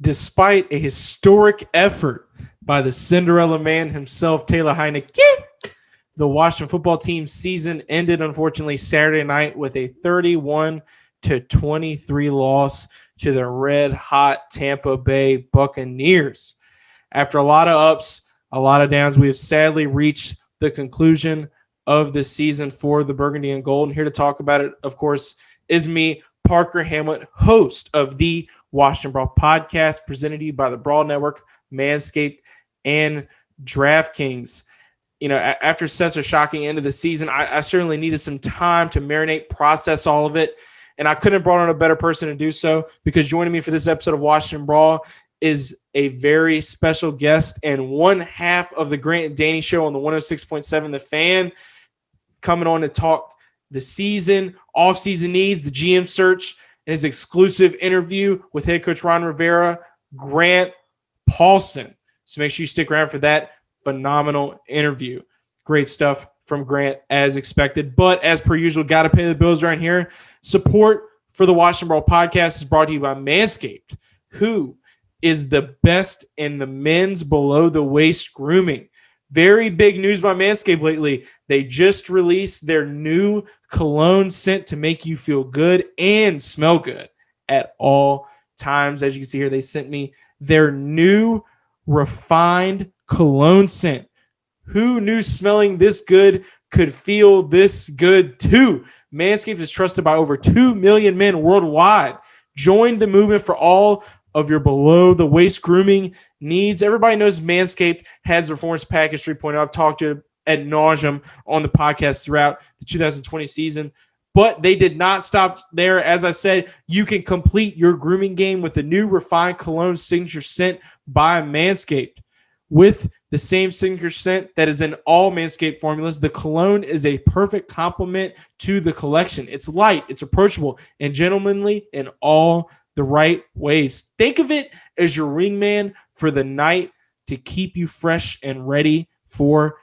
Despite a historic effort by the Cinderella man himself, Taylor Heinicke, the Washington football team season ended, unfortunately, Saturday night with a 31-23 loss to the red-hot Tampa Bay Buccaneers. After a lot of ups, a lot of downs, we have sadly reached the conclusion of the season for the Burgundy and Gold. And here to talk about it, of course, is me, Parker Hamlet, host of the Washington Brawl Podcast, presented to you by the Brawl Network, Manscaped, and DraftKings. You know, after such a shocking end of the season, I certainly needed some time to marinate, process all of it, and I couldn't have brought on a better person to do so, because joining me for this episode of Washington Brawl is a very special guest and one half of the Grant and Danny Show on the 106.7 The Fan, coming on to talk the season, offseason needs, the GM search, and his exclusive interview with head coach Ron Rivera, Grant Paulsen. So make sure you stick around for that phenomenal interview. Great stuff from Grant as expected. But as per usual, got to pay the bills around here. Support for the Washington Brawl Podcast is brought to you by Manscaped, who is the best in the men's below-the-waist grooming. Very big news by Manscaped lately. They just released their new cologne scent to make you feel good and smell good at all times. As you can see here, they sent me their new refined cologne scent. Who knew smelling this good could feel this good too? Manscaped is trusted by over 2 million men worldwide. Join the movement for all of your below-the-waist grooming needs. Everybody knows Manscaped has the Performance Package 3.0. I've talked to it ad nauseum on the podcast throughout the 2020 season. But they did not stop there. As I said, you can complete your grooming game with the new refined cologne signature scent by Manscaped. With the same signature scent that is in all Manscaped formulas, the cologne is a perfect complement to the collection. It's light, it's approachable, and gentlemanly in all the right ways. Think of it as your wingman for the night to keep you fresh and ready for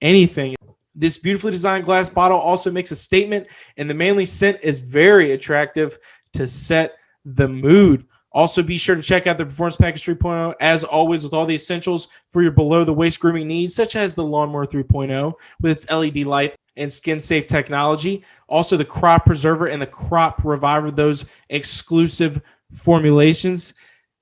anything. This beautifully designed glass bottle also makes a statement, and the manly scent is very attractive to set the mood. Also, be sure to check out the Performance Package 3.0, as always, with all the essentials for your below-the-waist grooming needs, such as the Lawnmower 3.0 with its LED light and skin-safe technology. Also, the Crop Preserver and the Crop Reviver, those exclusive formulations.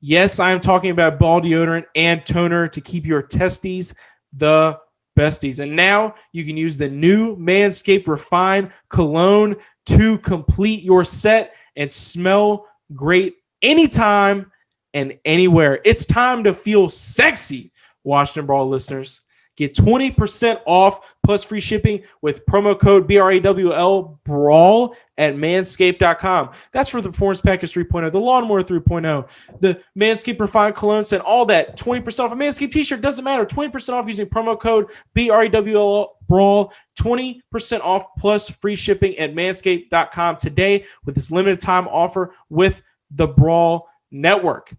Yes, I am talking about ball deodorant and toner to keep your testes the besties. And now you can use the new Manscaped Refined Cologne to complete your set and smell great anytime and anywhere. It's time to feel sexy, Washington Brawl listeners. Get 20% off plus free shipping with promo code BRAWL BRAWL at manscaped.com. That's for the Performance Package 3.0, the Lawnmower 3.0, the Manscaped Refined Cologne Scent, all that. 20% off a Manscaped t-shirt, doesn't matter. 20% off using promo code BRAWL BRAWL. 20% off plus free shipping at manscaped.com today with this limited time offer with the Brawl Network.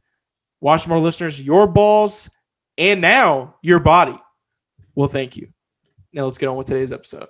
Washington Brawl listeners, your balls and now your body. Well, thank you. Now let's get on with today's episode.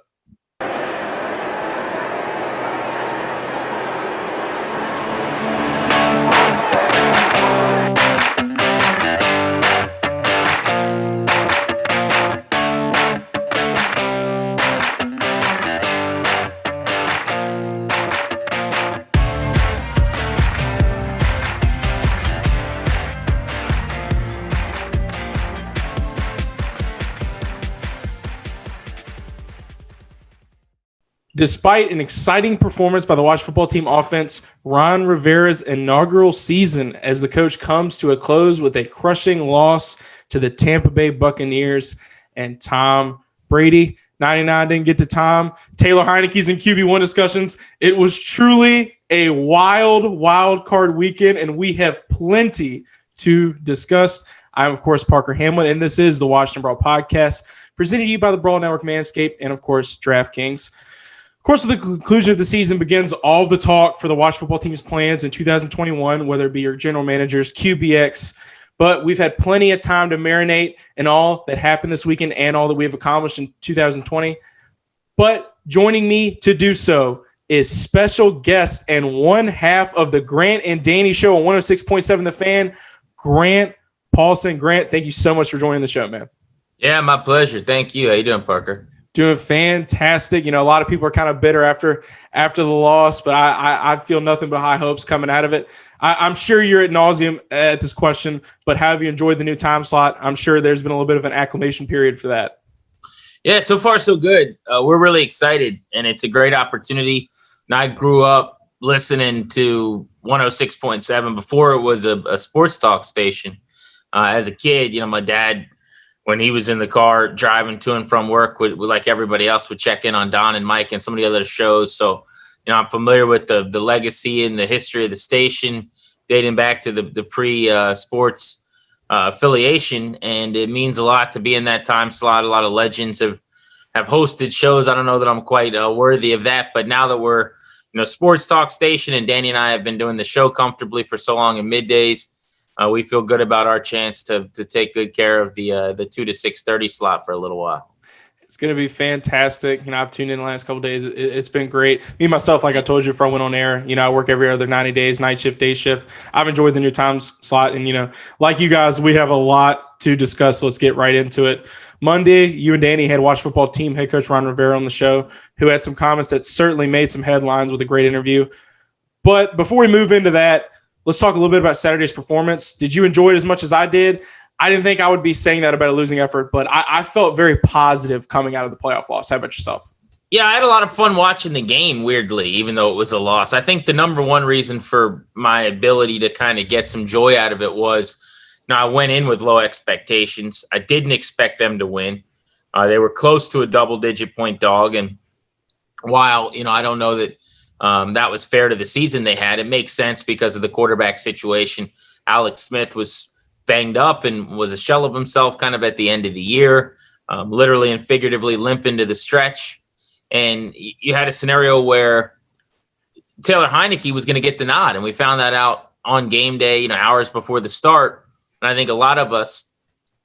Despite an exciting performance by the Washington football team offense, Ron Rivera's inaugural season as the coach comes to a close with a crushing loss to the Tampa Bay Buccaneers and Tom Brady. 99 didn't get to Tom. Taylor Heinicke's in QB1 discussions. It was truly a wild card weekend, and we have plenty to discuss. I'm, of course, Parker Hamlet, and this is the Washington Brawl Podcast, presented to you by the Brawl Network, Manscaped, and, of course, DraftKings. Of course, with the conclusion of the season begins all the talk for the Washington football team's plans in 2021, whether it be your general managers, QBX. But we've had plenty of time to marinate in all that happened this weekend and all that we have accomplished in 2020. But joining me to do so is special guest and one half of the Grant and Danny Show on 106.7 The Fan, Grant Paulsen. Grant, thank you so much for joining the show, man. Yeah, my pleasure. Thank you. How you doing, Parker? Doing fantastic. A lot of people are kind of bitter after the loss, but I feel nothing but high hopes coming out of it. I'm sure you're at nauseum at this question, but how have you enjoyed the new time slot? I'm sure there's been a little bit of an acclimation period for that. Yeah, so far so good. We're really excited, and it's a great opportunity. And I grew up listening to 106.7 before it was a sports talk station. As a kid, my dad, when he was in the car driving to and from work, would like everybody else, would check in on Don and Mike and some of the other shows. So, I'm familiar with the legacy and the history of the station dating back to the pre-sports affiliation, and it means a lot to be in that time slot. A lot of legends have hosted shows. I don't know that I'm quite worthy of that, but now that we're sports talk station, and Danny and I have been doing the show comfortably for so long in middays, we feel good about our chance to take good care of the 2 to 6:30 slot for a little while. It's going to be fantastic. I've tuned in the last couple of days. It's been great. Me, myself, like I told you before I went on air, I work every other 90 days, night shift, day shift. I've enjoyed the new time slot. And, like you guys, we have a lot to discuss. So let's get right into it. Monday, you and Danny had Washington Football Team head coach Ron Rivera on the show, who had some comments that certainly made some headlines with a great interview. But before we move into that, let's talk a little bit about Saturday's performance. Did you enjoy it as much as I did? I didn't think I would be saying that about a losing effort, but I felt very positive coming out of the playoff loss. How about yourself? Yeah, I had a lot of fun watching the game, weirdly, even though it was a loss. I think the number one reason for my ability to kind of get some joy out of it was, I went in with low expectations. I didn't expect them to win. They were close to a double-digit point dog, and while, I don't know that that was fair to the season they had, it makes sense because of the quarterback situation. Alex Smith was banged up and was a shell of himself kind of at the end of the year, literally and figuratively limp into the stretch. And you had a scenario where Taylor Heinicke was going to get the nod, and we found that out on game day, hours before the start. And I think a lot of us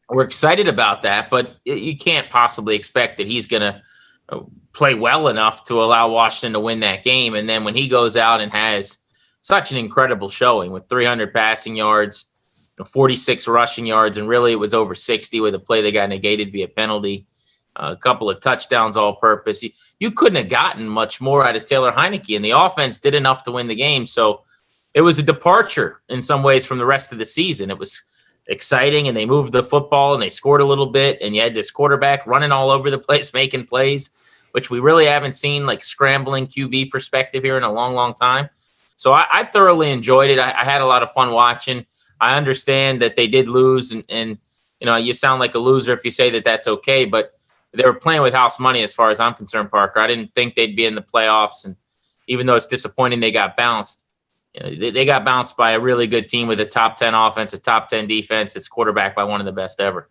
were excited about that, but you can't possibly expect that he's going to play well enough to allow Washington to win that game. And then when he goes out and has such an incredible showing with 300 passing yards, 46 rushing yards, and really it was over 60 with a play that got negated via penalty, a couple of touchdowns all purpose. You couldn't have gotten much more out of Taylor Heinicke, and the offense did enough to win the game. So it was a departure in some ways from the rest of the season. It was exciting, and they moved the football and they scored a little bit, and you had this quarterback running all over the place, making plays, which we really haven't seen, like scrambling QB perspective here in a long, long time. So I thoroughly enjoyed it. I had a lot of fun watching. I understand that they did lose, and you sound like a loser if you say that that's okay, but they were playing with house money as far as I'm concerned, Parker. I didn't think they'd be in the playoffs, and even though it's disappointing they got bounced, they got bounced by a really good team with a top 10 offense, a top 10 defense. It's quarterbacked by one of the best ever.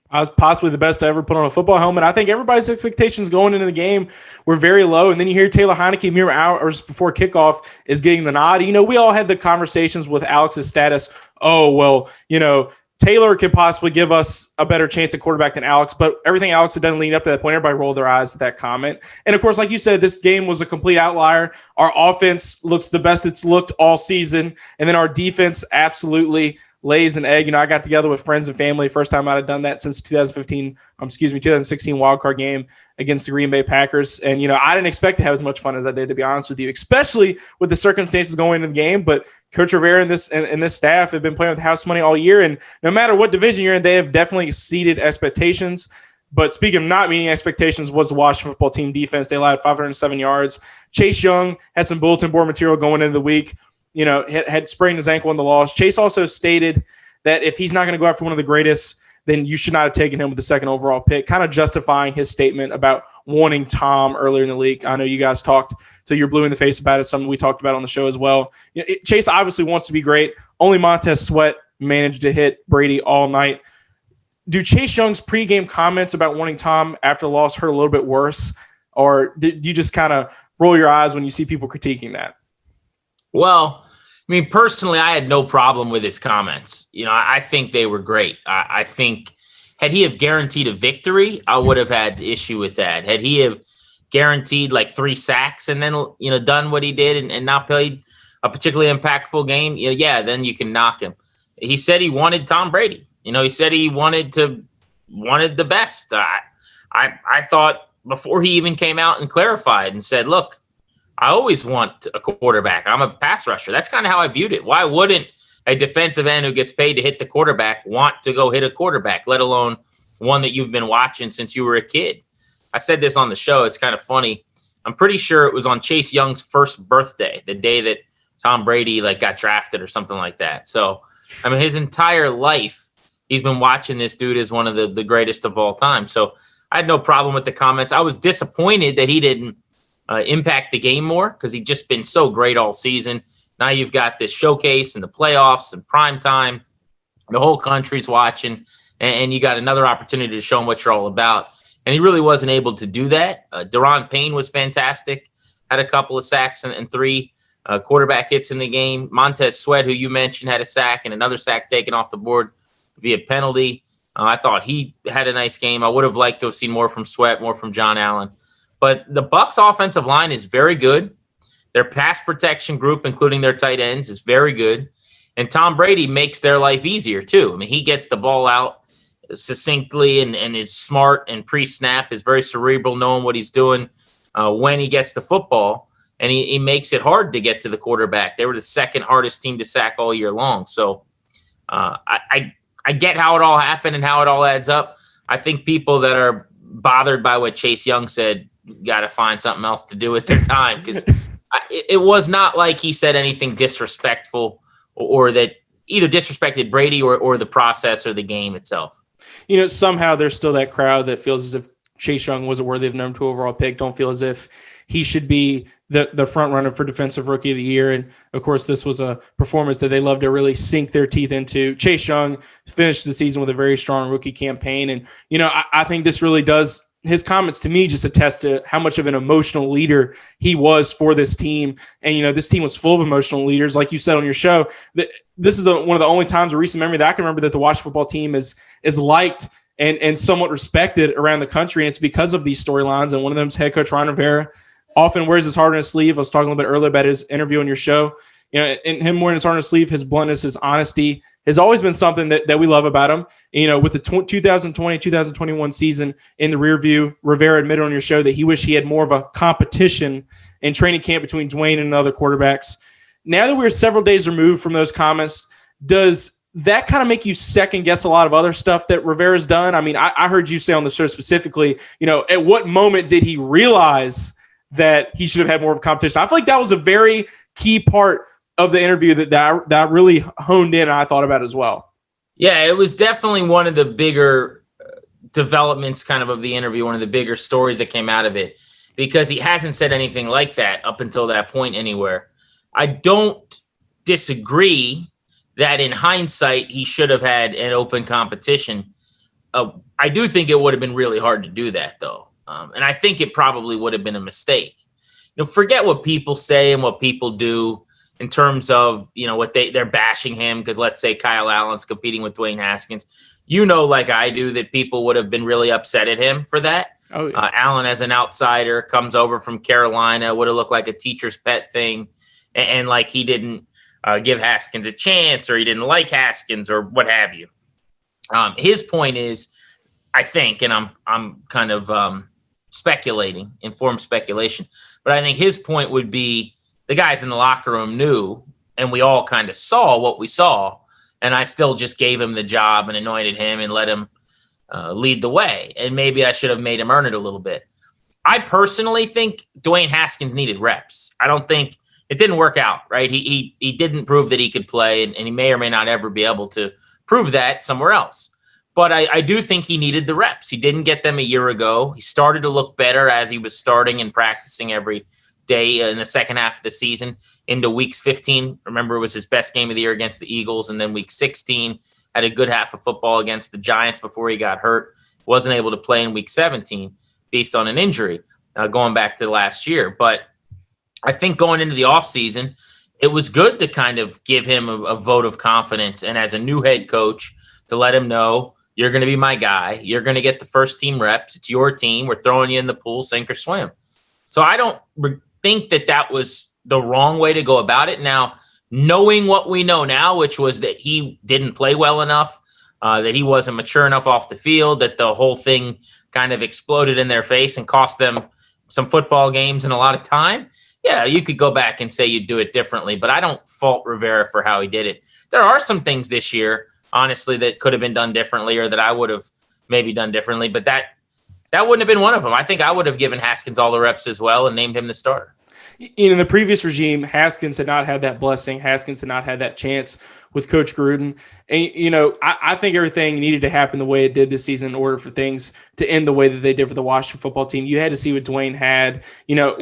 I was possibly the best to ever put on a football helmet. I think everybody's expectations going into the game were very low. And then you hear Taylor Heinicke mere hours before kickoff is getting the nod. We all had the conversations with Alex's status. Oh, well, Taylor could possibly give us a better chance at quarterback than Alex, but everything Alex had done leading up to that point, everybody rolled their eyes at that comment. And of course, like you said, this game was a complete outlier. Our offense looks the best it's looked all season. And then our defense absolutely lays an egg. I got together with friends and family. First time I'd done that since 2016 wildcard game against the Green Bay Packers. And, I didn't expect to have as much fun as I did, to be honest with you, especially with the circumstances going into the game. But Coach Rivera and this staff have been playing with house money all year. And no matter what division you're in, they have definitely exceeded expectations. But speaking of not meeting expectations was the Washington Football Team defense. They allowed 507 yards. Chase Young had some bulletin board material going into the week. Had sprained his ankle in the loss. Chase also stated that if he's not going to go after one of the greatest, then you should not have taken him with the second overall pick, kind of justifying his statement about wanting Tom earlier in the league. I know you guys talked, so you're blue in the face about it, something we talked about on the show as well. Chase obviously wants to be great. Only Montez Sweat managed to hit Brady all night. Do Chase Young's pregame comments about wanting Tom after the loss hurt a little bit worse, or did you just kind of roll your eyes when you see people critiquing that? Well, personally, I had no problem with his comments. I think they were great. I think had he have guaranteed a victory, I would have had issue with that. Had he have guaranteed like 3 sacks and then, done what he did and not played a particularly impactful game, then you can knock him. he said he wanted Tom Brady. He said he wanted the best. I thought before he even came out and clarified and said, look, I always want a quarterback. I'm a pass rusher. That's kind of how I viewed it. Why wouldn't a defensive end who gets paid to hit the quarterback want to go hit a quarterback, let alone one that you've been watching since you were a kid? I said this on the show. It's kind of funny. I'm pretty sure it was on Chase Young's first birthday, the day that Tom Brady got drafted or something like that. So, his entire life, he's been watching this dude as one of the greatest of all time. So I had no problem with the comments. I was disappointed that he didn't impact the game more because he'd just been so great all season. Now you've got this showcase and the playoffs and prime time. The whole country's watching, and you got another opportunity to show them what you're all about. And he really wasn't able to do that. Deron Payne was fantastic, had a couple of sacks and 3 quarterback hits in the game. Montez Sweat, who you mentioned, had a sack and another sack taken off the board via penalty. I thought he had a nice game. I would have liked to have seen more from Sweat, more from John Allen. But the Bucs offensive line is very good. Their pass protection group, including their tight ends, is very good. And Tom Brady makes their life easier, too. He gets the ball out succinctly and is smart and pre-snap, is very cerebral, knowing what he's doing when he gets the football. And he makes it hard to get to the quarterback. They were the second hardest team to sack all year long. So I get how it all happened and how it all adds up. I think people that are bothered by what Chase Young said got to find something else to do with their time, because it was not like he said anything disrespectful or that either disrespected Brady or the process or the game itself. Somehow there's still that crowd that feels as if Chase Young wasn't worthy of number 2 overall pick, don't feel as if he should be the front runner for Defensive Rookie of the Year. And, of course, this was a performance that they love to really sink their teeth into. Chase Young finished the season with a very strong rookie campaign. And, I think this really does – his comments to me just attest to how much of an emotional leader he was for this team. And, this team was full of emotional leaders. Like you said on your show, this is one of the only times in recent memory that I can remember that the Washington football team is liked and somewhat respected around the country. And it's because of these storylines. And one of them is head coach Ron Rivera. Often wears his heart on his sleeve. I was talking a little bit earlier about his interview on your show. And him wearing his heart on his sleeve, his bluntness, his honesty has always been something that we love about him. With the 2020-2021 season in the rear view, Rivera admitted on your show that he wished he had more of a competition in training camp between Dwayne and other quarterbacks. Now that we're several days removed from those comments, does that kind of make you second guess a lot of other stuff that Rivera's done? I heard you say on the show specifically, at what moment did he realize that he should have had more of a competition? I feel like that was a very key part of the interview that really honed in and I thought about as well. Yeah, it was definitely one of the bigger developments kind of the interview, one of the bigger stories that came out of it, because he hasn't said anything like that up until that point anywhere. I don't disagree that in hindsight, he should have had an open competition. I do think it would have been really hard to do that, though. And I think it probably would have been a mistake. Forget what people say and what people do in terms of, what they're bashing him because let's say Kyle Allen's competing with Dwayne Haskins. Like I do, that people would have been really upset at him for that. Oh, yeah. Allen, as an outsider, comes over from Carolina, would have looked like a teacher's pet thing. And like he didn't give Haskins a chance, or he didn't like Haskins, or what have you. His point is, I think, and I'm kind of speculating, informed speculation, but I think his point would be the guys in the locker room knew, and we all kind of saw what we saw, and I still just gave him the job and anointed him and let him lead the way. And maybe I should have made him earn it a little bit. I personally think Dwayne Haskins needed reps. I don't think it didn't work out, right? He didn't prove that he could play, and he may or may not ever be able to prove that somewhere else. But I do think he needed the reps. He didn't get them a year ago. He started to look better as he was starting and practicing every day in the second half of the season into weeks 15. Remember, it was his best game of the year against the Eagles. And then week 16, had a good half of football against the Giants before he got hurt. Wasn't able to play in week 17 based on an injury going back to last year. But I think going into the offseason, it was good to kind of give him a vote of confidence. And as a new head coach, to let him know, you're going to be my guy. You're going to get the first team reps. It's your team. We're throwing you in the pool, sink or swim. So I don't think that was the wrong way to go about it. Now, knowing what we know now, which was that he didn't play well enough, that he wasn't mature enough off the field, that the whole thing kind of exploded in their face and cost them some football games and a lot of time. Yeah, you could go back and say you'd do it differently, but I don't fault Rivera for how he did it. There are some things this year, honestly, that could have been done differently or that I would have maybe done differently, but that wouldn't have been one of them. I think I would have given Haskins all the reps as well and named him the starter. In the previous regime, Haskins had not had that blessing. Haskins had not had that chance with Coach Gruden. And, I think everything needed to happen the way it did this season in order for things to end the way that they did for the Washington football team. You had to see what Dwayne had,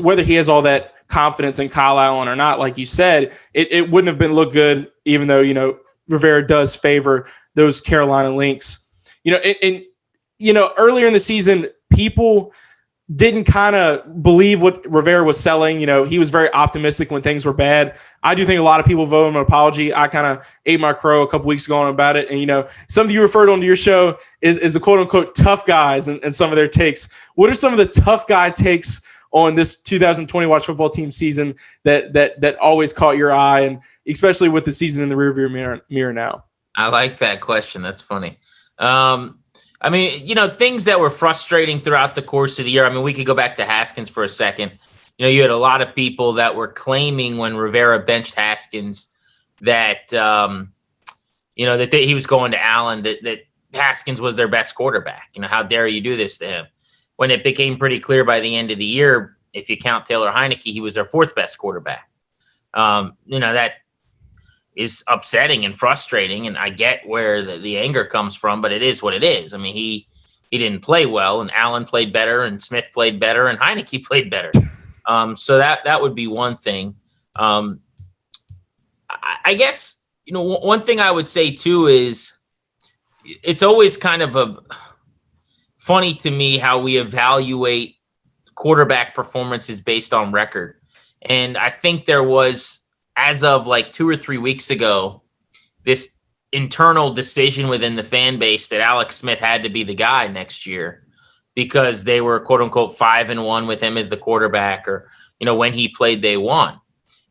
whether he has all that confidence in Kyle Allen or not. Like you said, it wouldn't have been look good, even though, Rivera does favor those Carolina Lynx. Earlier in the season, people didn't kind of believe what Rivera was selling. He was very optimistic when things were bad. I do think a lot of people vote him an apology. I kind of ate my crow a couple weeks ago on about it. And, some of you referred on to your show is the quote unquote tough guys and some of their takes. What are some of the tough guy takes on this 2020 Watch Football team season that always caught your eye, and especially with the season in the rearview mirror now? I like that question. That's funny. Things that were frustrating throughout the course of the year. We could go back to Haskins for a second. You had a lot of people that were claiming when Rivera benched Haskins that, that he was going to Allen, that Haskins was their best quarterback. How dare you do this to him? When it became pretty clear by the end of the year, if you count Taylor Heinicke, he was their fourth best quarterback. That is upsetting and frustrating, and I get where the anger comes from, but it is what it is. He didn't play well, and Allen played better, and Smith played better, and Heineke played better. So that would be one thing. I guess, one thing I would say too is it's always kind of funny to me how we evaluate quarterback performances based on record. And I think there was, as of like 2 or 3 weeks ago, this internal decision within the fan base that Alex Smith had to be the guy next year because they were quote unquote 5-1 with him as the quarterback, or, when he played, they won.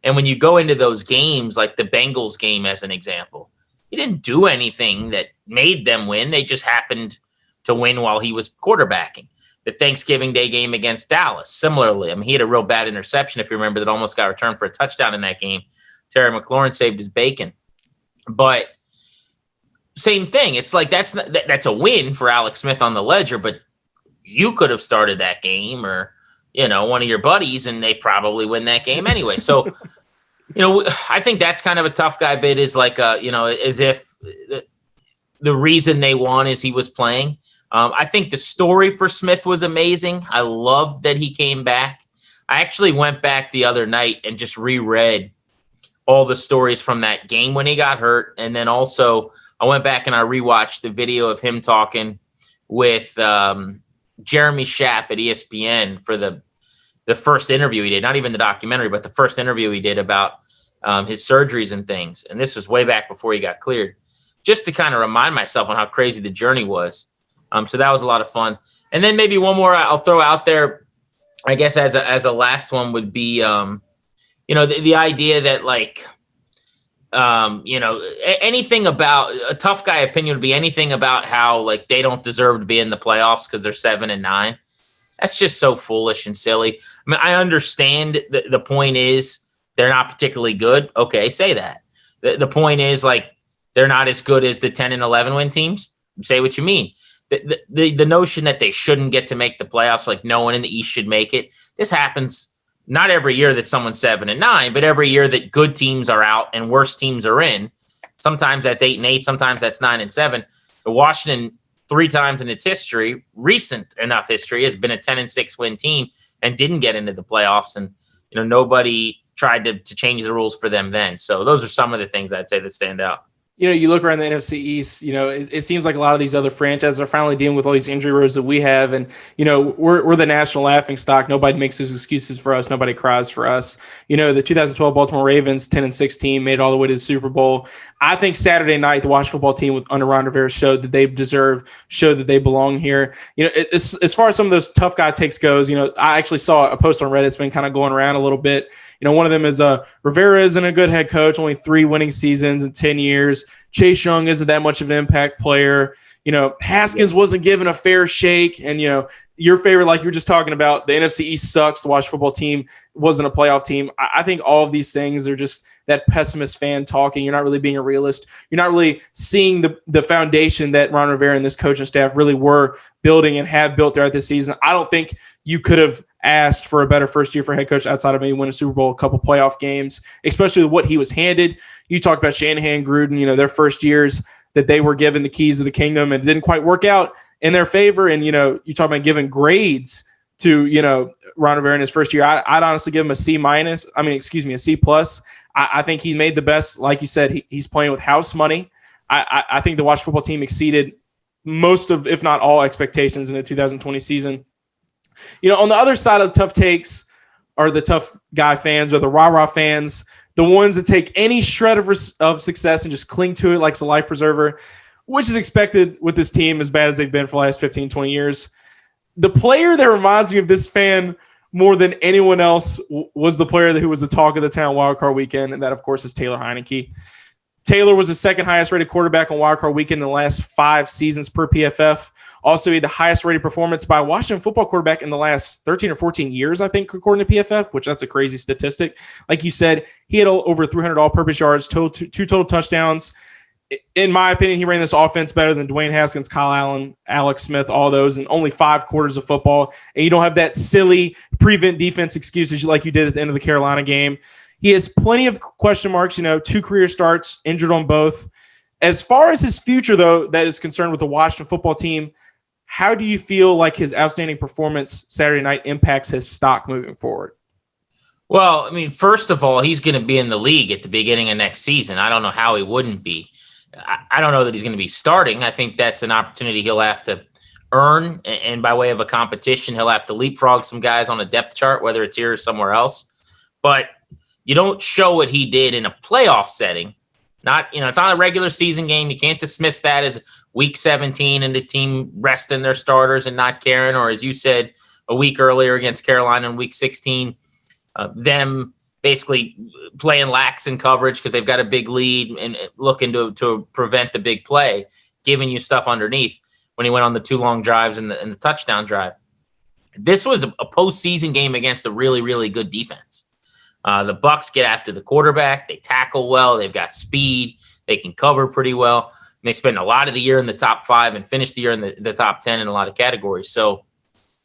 And when you go into those games, like the Bengals game, as an example, he didn't do anything that made them win. They just happened to win while he was quarterbacking. The Thanksgiving Day game against Dallas, similarly, he had a real bad interception, if you remember, that almost got returned for a touchdown in that game. Terry McLaurin saved his bacon. But same thing. It's like that's a win for Alex Smith on the ledger, but you could have started that game, or, one of your buddies, and they probably win that game anyway. So, I think that's kind of a tough guy bit, is like, as if the reason they won is he was playing. I think the story for Smith was amazing. I loved that he came back. I actually went back the other night and just reread all the stories from that game when he got hurt. And then also I went back and I rewatched the video of him talking with Jeremy Schaap at ESPN for the first interview he did, not even the documentary, but the first interview he did about his surgeries and things. And this was way back before he got cleared, just to kind of remind myself on how crazy the journey was. So that was a lot of fun. And then maybe one more I'll throw out there, I guess, as a last one would be, the idea that, like, anything about a tough guy opinion would be anything about how, like, they don't deserve to be in the playoffs because they're 7-9. That's just so foolish and silly. I understand the point is they're not particularly good. Okay, say that. The point is, like, they're not as good as the 10 and 11 win teams. Say what you mean. The notion that they shouldn't get to make the playoffs, like no one in the East should make it. This happens not every year that someone's 7-9, but every year that good teams are out and worse teams are in. Sometimes that's 8-8, sometimes that's 9-7. The Washington, 3 times in its history, recent enough history, has been a 10-6 win team and didn't get into the playoffs. And nobody tried to change the rules for them then. So those are some of the things I'd say that stand out. You look around the NFC East, it seems like a lot of these other franchises are finally dealing with all these injury woes that we have. And, we're the national laughing stock. Nobody makes those excuses for us. Nobody cries for us. The 2012 Baltimore Ravens 10-6 team made it all the way to the Super Bowl. I think Saturday night, the Washington football team under Ron Rivera showed that they showed that they belong here. As far as some of those tough guy takes goes, I actually saw a post on Reddit. It's been kind of going around a little bit. One of them is Rivera isn't a good head coach, only 3 winning seasons in 10 years. Chase Young isn't that much of an impact player. Haskins wasn't given a fair shake. And, your favorite, like you're just talking about, the NFC East sucks. The Washington football team wasn't a playoff team. I think all of these things are just that pessimist fan talking. You're not really being a realist. You're not really seeing the foundation that Ron Rivera and this coaching staff really were building and have built throughout this season. I don't think you could have asked for a better first year for head coach outside of maybe win a Super Bowl, a couple playoff games, especially with what he was handed. You talked about Shanahan, Gruden, their first years that they were given the keys of the kingdom and it didn't quite work out in their favor. And, you talk about giving grades to, Ron Rivera in his first year. I'd honestly give him a C+. I think he made the best. Like you said, he's playing with house money. I think the Washington football team exceeded most of, if not all, expectations in the 2020 season. On the other side of the tough takes are the tough guy fans or the rah-rah fans, the ones that take any shred of success and just cling to it like it's a life preserver, which is expected with this team as bad as they've been for the last 15, 20 years. The player that reminds me of this fan more than anyone else was the player who was the talk of the town wildcard weekend, and that, of course, is Taylor Heinicke. Taylor was the second highest rated quarterback on wildcard weekend in the last 5 seasons per PFF. Also, he had the highest rated performance by a Washington football quarterback in the last 13 or 14 years, I think, according to PFF, which that's a crazy statistic. Like you said, he had over 300 all-purpose yards, two total touchdowns. In my opinion, he ran this offense better than Dwayne Haskins, Kyle Allen, Alex Smith, all those, in only 5 quarters of football. And you don't have that silly prevent defense excuses like you did at the end of the Carolina game. He has plenty of question marks, 2 career starts, injured on both. As far as his future, though, that is concerned with the Washington football team, how do you feel like his outstanding performance Saturday night impacts his stock moving forward? Well, first of all, he's going to be in the league at the beginning of next season. I don't know how he wouldn't be. I don't know that he's going to be starting. I think that's an opportunity he'll have to earn. And by way of a competition, he'll have to leapfrog some guys on a depth chart, whether it's here or somewhere else. But you don't show what he did in a playoff setting. It's not a regular season game. You can't dismiss that as week 17 and the team resting their starters and not caring, or as you said, a week earlier against Carolina in week 16, them basically playing lax in coverage because they've got a big lead and looking to prevent the big play, giving you stuff underneath when he went on the 2 long drives and the touchdown drive. This was a postseason game against a really, really good defense. The Bucs get after the quarterback. They tackle well. They've got speed. They can cover pretty well. And they spend a lot of the year in the top 5 and finish the year in the top 10 in a lot of categories. So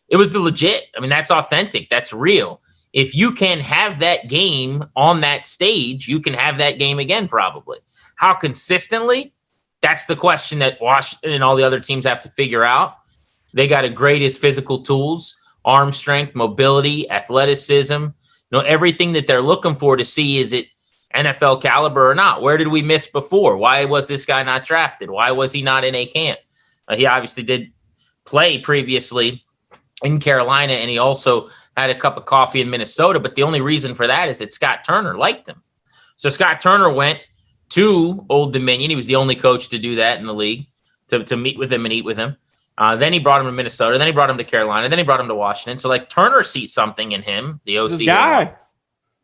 it was the legit. That's authentic. That's real. If you can have that game on that stage, you can have that game again probably. How consistently? That's the question that Washington and all the other teams have to figure out. They got to grade his physical tools, arm strength, mobility, athleticism, everything that they're looking for to see, is it NFL caliber or not? Where did we miss before? Why was this guy not drafted? Why was he not in a camp? He obviously did play previously in Carolina, and he also had a cup of coffee in Minnesota. But the only reason for that is that Scott Turner liked him. So Scott Turner went to Old Dominion. He was the only coach to do that in the league, to meet with him and eat with him. Then he brought him to Minnesota. Then he brought him to Carolina. Then he brought him to Washington. So, Turner sees something in him. The OC. It's his guy.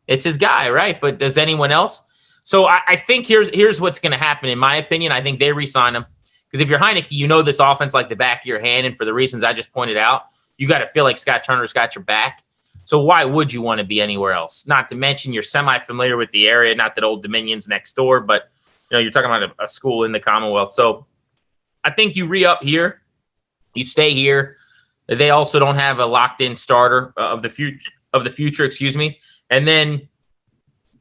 It's his guy, right? But does anyone else? So, I think here's what's going to happen, in my opinion. I think they re-sign him. Because if you're Heineke, this offense like the back of your hand. And for the reasons I just pointed out, you got to feel like Scott Turner's got your back. So why would you want to be anywhere else? Not to mention you're semi-familiar with the area. Not that Old Dominion's next door, but you're talking about a school in the Commonwealth. So I think you re-up here. You stay here. They also don't have a locked-in starter of the future, And then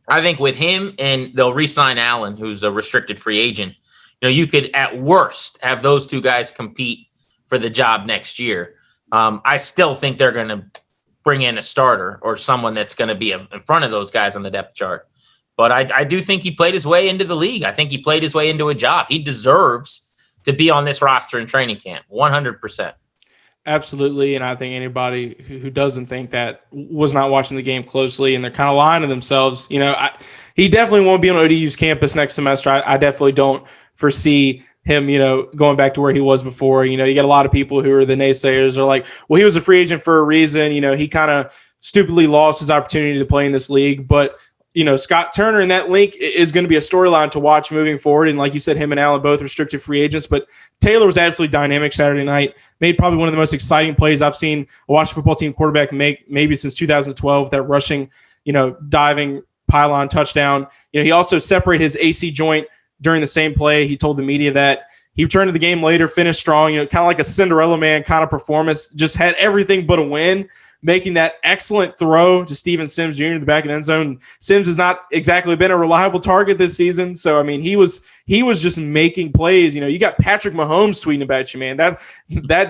I think with him, and they'll re-sign Allen, who's a restricted free agent. You could at worst have those 2 guys compete for the job next year. I still think they're going to bring in a starter or someone that's going to be in front of those guys on the depth chart. But I do think he played his way into the league. I think he played his way into a job. He deserves to be on this roster in training camp, 100%. Absolutely, and I think anybody who doesn't think that was not watching the game closely, and they're kind of lying to themselves. He definitely won't be on ODU's campus next semester. I definitely don't foresee him, going back to where he was before. You get a lot of people who are the naysayers are like, well, he was a free agent for a reason. He kind of stupidly lost his opportunity to play in this league, but Scott Turner and that link is going to be a storyline to watch moving forward. And like you said, him and Allen both restricted free agents, but Taylor was absolutely dynamic Saturday night, made probably one of the most exciting plays I've seen a Washington football team quarterback make maybe since 2012, that rushing, diving pylon touchdown. He also separated his AC joint during the same play. He told the media that he returned to the game later, finished strong, kind of like a Cinderella man kind of performance, just had everything but a win, making that excellent throw to Steven Sims Jr. in the back of the end zone. Sims has not exactly been a reliable target this season. So, he was just making plays. You got Patrick Mahomes tweeting about you, man. That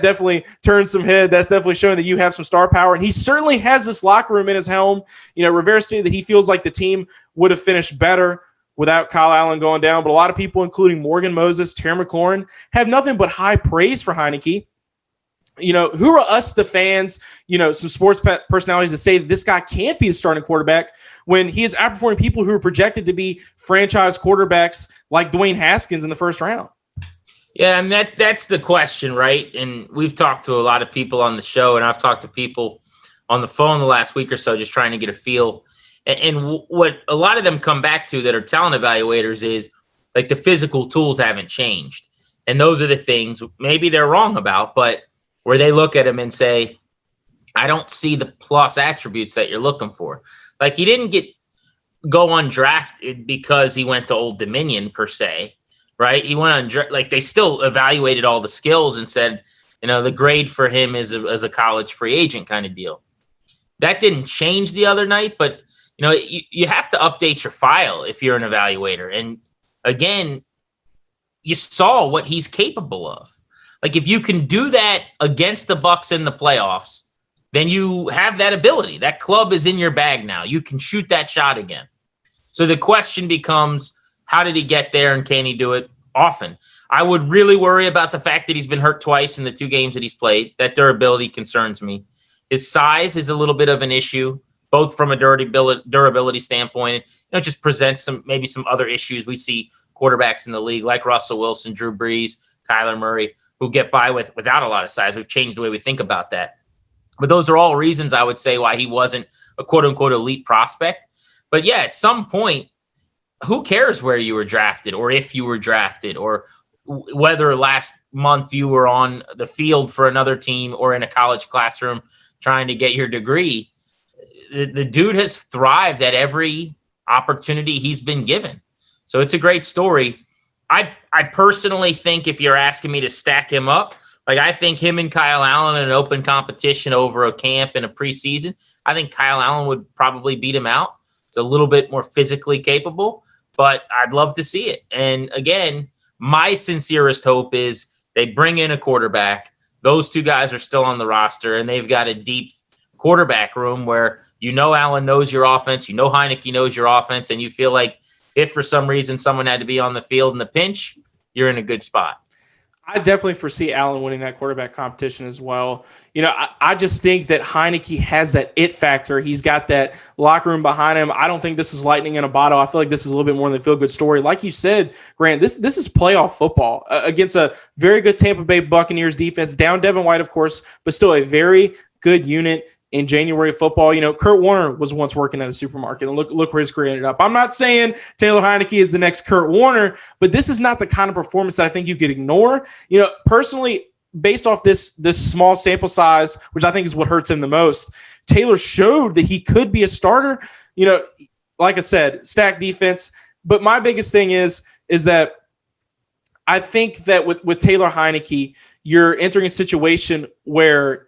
definitely turns some head. That's definitely showing that you have some star power. And he certainly has this locker room in his helm. Rivera stated that he feels like the team would have finished better without Kyle Allen going down. But a lot of people, including Morgan Moses, Terry McLaurin, have nothing but high praise for Heineke. Who are us, the fans, some sports personalities that say that this guy can't be the starting quarterback when he is outperforming people who are projected to be franchise quarterbacks like Dwayne Haskins in the first round? Yeah, and that's the question, right? And we've talked to a lot of people on the show, and I've talked to people on the phone the last week or so just trying to get a feel. And what a lot of them come back to that are talent evaluators is like the physical tools haven't changed. And those are the things maybe they're wrong about, but where they look at him and say, I don't see the plus attributes that you're looking for. Like, he didn't go undrafted because he went to Old Dominion per se, right? He went they still evaluated all the skills and said, the grade for him is as a college free agent kind of deal. That didn't change the other night, but you have to update your file if you're an evaluator. And again, you saw what he's capable of. Like, if you can do that against the Bucs in the playoffs, then you have that ability. That club is in your bag now. You can shoot that shot again. So the question becomes, how did he get there, and can he do it often? I would really worry about the fact that he's been hurt twice in the 2 games that he's played. That durability concerns me. His size is a little bit of an issue, both from a durability standpoint. It just presents maybe some other issues. We see quarterbacks in the league like Russell Wilson, Drew Brees, Kyler Murray, who get by without a lot of size. We've changed the way we think about that. But those are all reasons I would say why he wasn't a quote-unquote elite prospect. But yeah, at some point, who cares where you were drafted or if you were drafted or whether last month you were on the field for another team or in a college classroom trying to get your degree. The dude has thrived at every opportunity he's been given. So it's a great story. I personally think if you're asking me to stack him up, like, I think him and Kyle Allen in an open competition over a camp and a preseason, I think Kyle Allen would probably beat him out. It's a little bit more physically capable, but I'd love to see it. And again, my sincerest hope is they bring in a quarterback. Those 2 guys are still on the roster, and they've got a deep quarterback room where Allen knows your offense, Heineke knows your offense, and you feel like if for some reason someone had to be on the field in the pinch, you're in a good spot. I definitely foresee Allen winning that quarterback competition as well. I just think that Heineke has that it factor. He's got that locker room behind him. I don't think this is lightning in a bottle. I feel like this is a little bit more than a feel-good story. Like you said, Grant, this is playoff football against a very good Tampa Bay Buccaneers defense. Down Devin White, of course, but still a very good unit in January football. Kurt Warner was once working at a supermarket, and look where his career ended up. I'm not saying Taylor Heinicke is the next Kurt Warner, but this is not the kind of performance that I think you could ignore. Personally, based off this small sample size, which I think is what hurts him the most, Taylor showed that he could be a starter. Like I said, stacked defense. But my biggest thing is that I think that with Taylor Heinicke, you're entering a situation where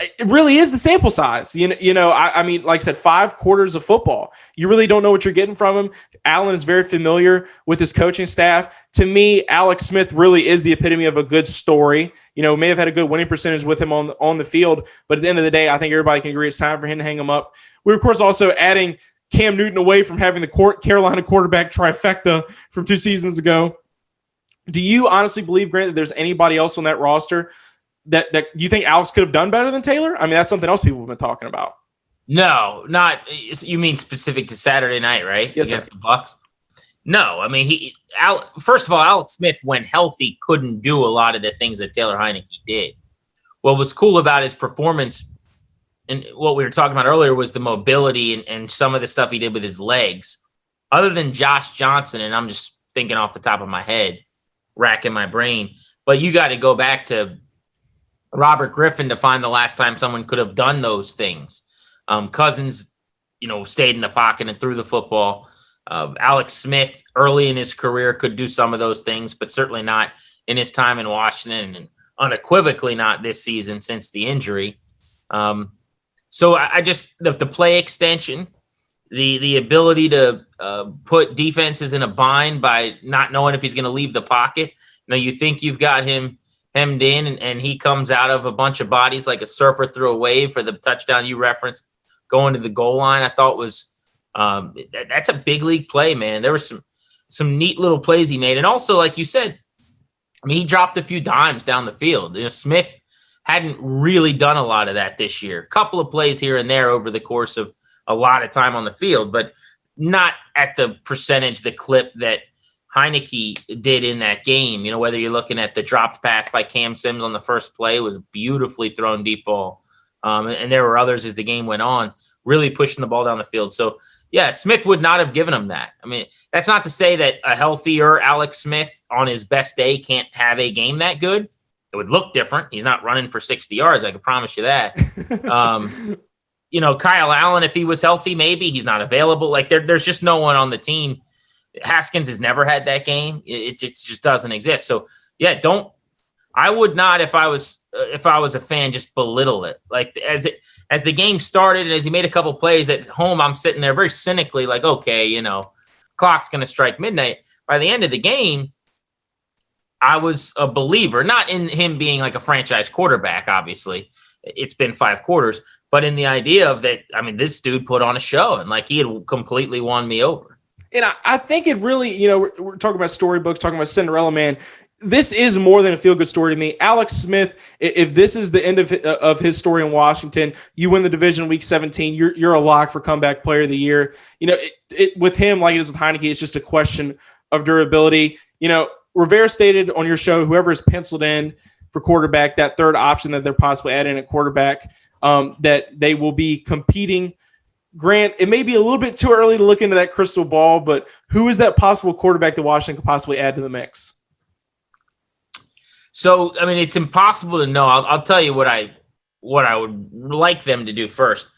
it really is the sample size. I mean, like I said, 5 quarters of football. You really don't know what you're getting from him. Allen is very familiar with his coaching staff. To me, Alex Smith really is the epitome of a good story. May have had a good winning percentage with him on the field, but at the end of the day, I think everybody can agree it's time for him to hang him up. We're, of course, also adding Cam Newton away from having the Carolina quarterback trifecta from 2 seasons ago. Do you honestly believe, Grant, that there's anybody else on that roster that you think Alex could have done better than Taylor? I mean, that's something else people have been talking about. No, not you mean specific to Saturday night, right? Yes, against sir. the Bucs. No, I mean first of all, Alex Smith, when healthy, couldn't do a lot of the things that Taylor Heinicke did. What was cool about his performance, and what we were talking about earlier, was the mobility and some of the stuff he did with his legs. Other than Josh Johnson, and I'm just thinking off the top of my head, racking my brain, but you got to go back to Robert Griffin to find the last time someone could have done those things. Cousins, stayed in the pocket and threw the football. Alex Smith, early in his career, could do some of those things, but certainly not in his time in Washington, and unequivocally not this season since the injury. So I just the play extension, the ability to put defenses in a bind by not knowing if he's going to leave the pocket. You think you've got him hemmed in, and he comes out of a bunch of bodies like a surfer through a wave for the touchdown you referenced going to the goal line. I thought was that's a big league play, man. There were some neat little plays he made. And also, like you said, he dropped a few dimes down the field. Smith hadn't really done a lot of that this year. A couple of plays here and there over the course of a lot of time on the field, but not at the percentage, the clip that Heineke did in that game. Whether you're looking at the dropped pass by Cam Sims on the first play, was beautifully thrown deep ball. And there were others as the game went on, really pushing the ball down the field. So, yeah, Smith would not have given him that. I mean, that's not to say that a healthier Alex Smith on his best day can't have a game that good. It would look different. He's not running for 60 yards. I can promise you that. Kyle Allen, if he was healthy, maybe he's not available. Like there's just no one on the team. Haskins has never had that game. It just doesn't exist. So yeah, I would not, if I was a fan, just belittle it. Like as the game started and as he made a couple plays at home, I'm sitting there very cynically like, okay, clock's going to strike midnight. By the end of the game, I was a believer, not in him being like a franchise quarterback, obviously. It's been 5 quarters, but in the idea of that, I mean, this dude put on a show and like he had completely won me over. And I think it really, we're talking about storybooks, talking about Cinderella, man. This is more than a feel-good story to me. Alex Smith, if this is the end of his story in Washington, you win the division week 17, you're a lock for comeback player of the year. With him, like it is with Heineke, it's just a question of durability. Rivera stated on your show, whoever is penciled in for quarterback, that third option that they're possibly adding at quarterback, that they will be competing. Grant, it may be a little bit too early to look into that crystal ball, but who is that possible quarterback that Washington could possibly add to the mix? So, I mean, it's impossible to know. I'll tell you what I would like them to do first.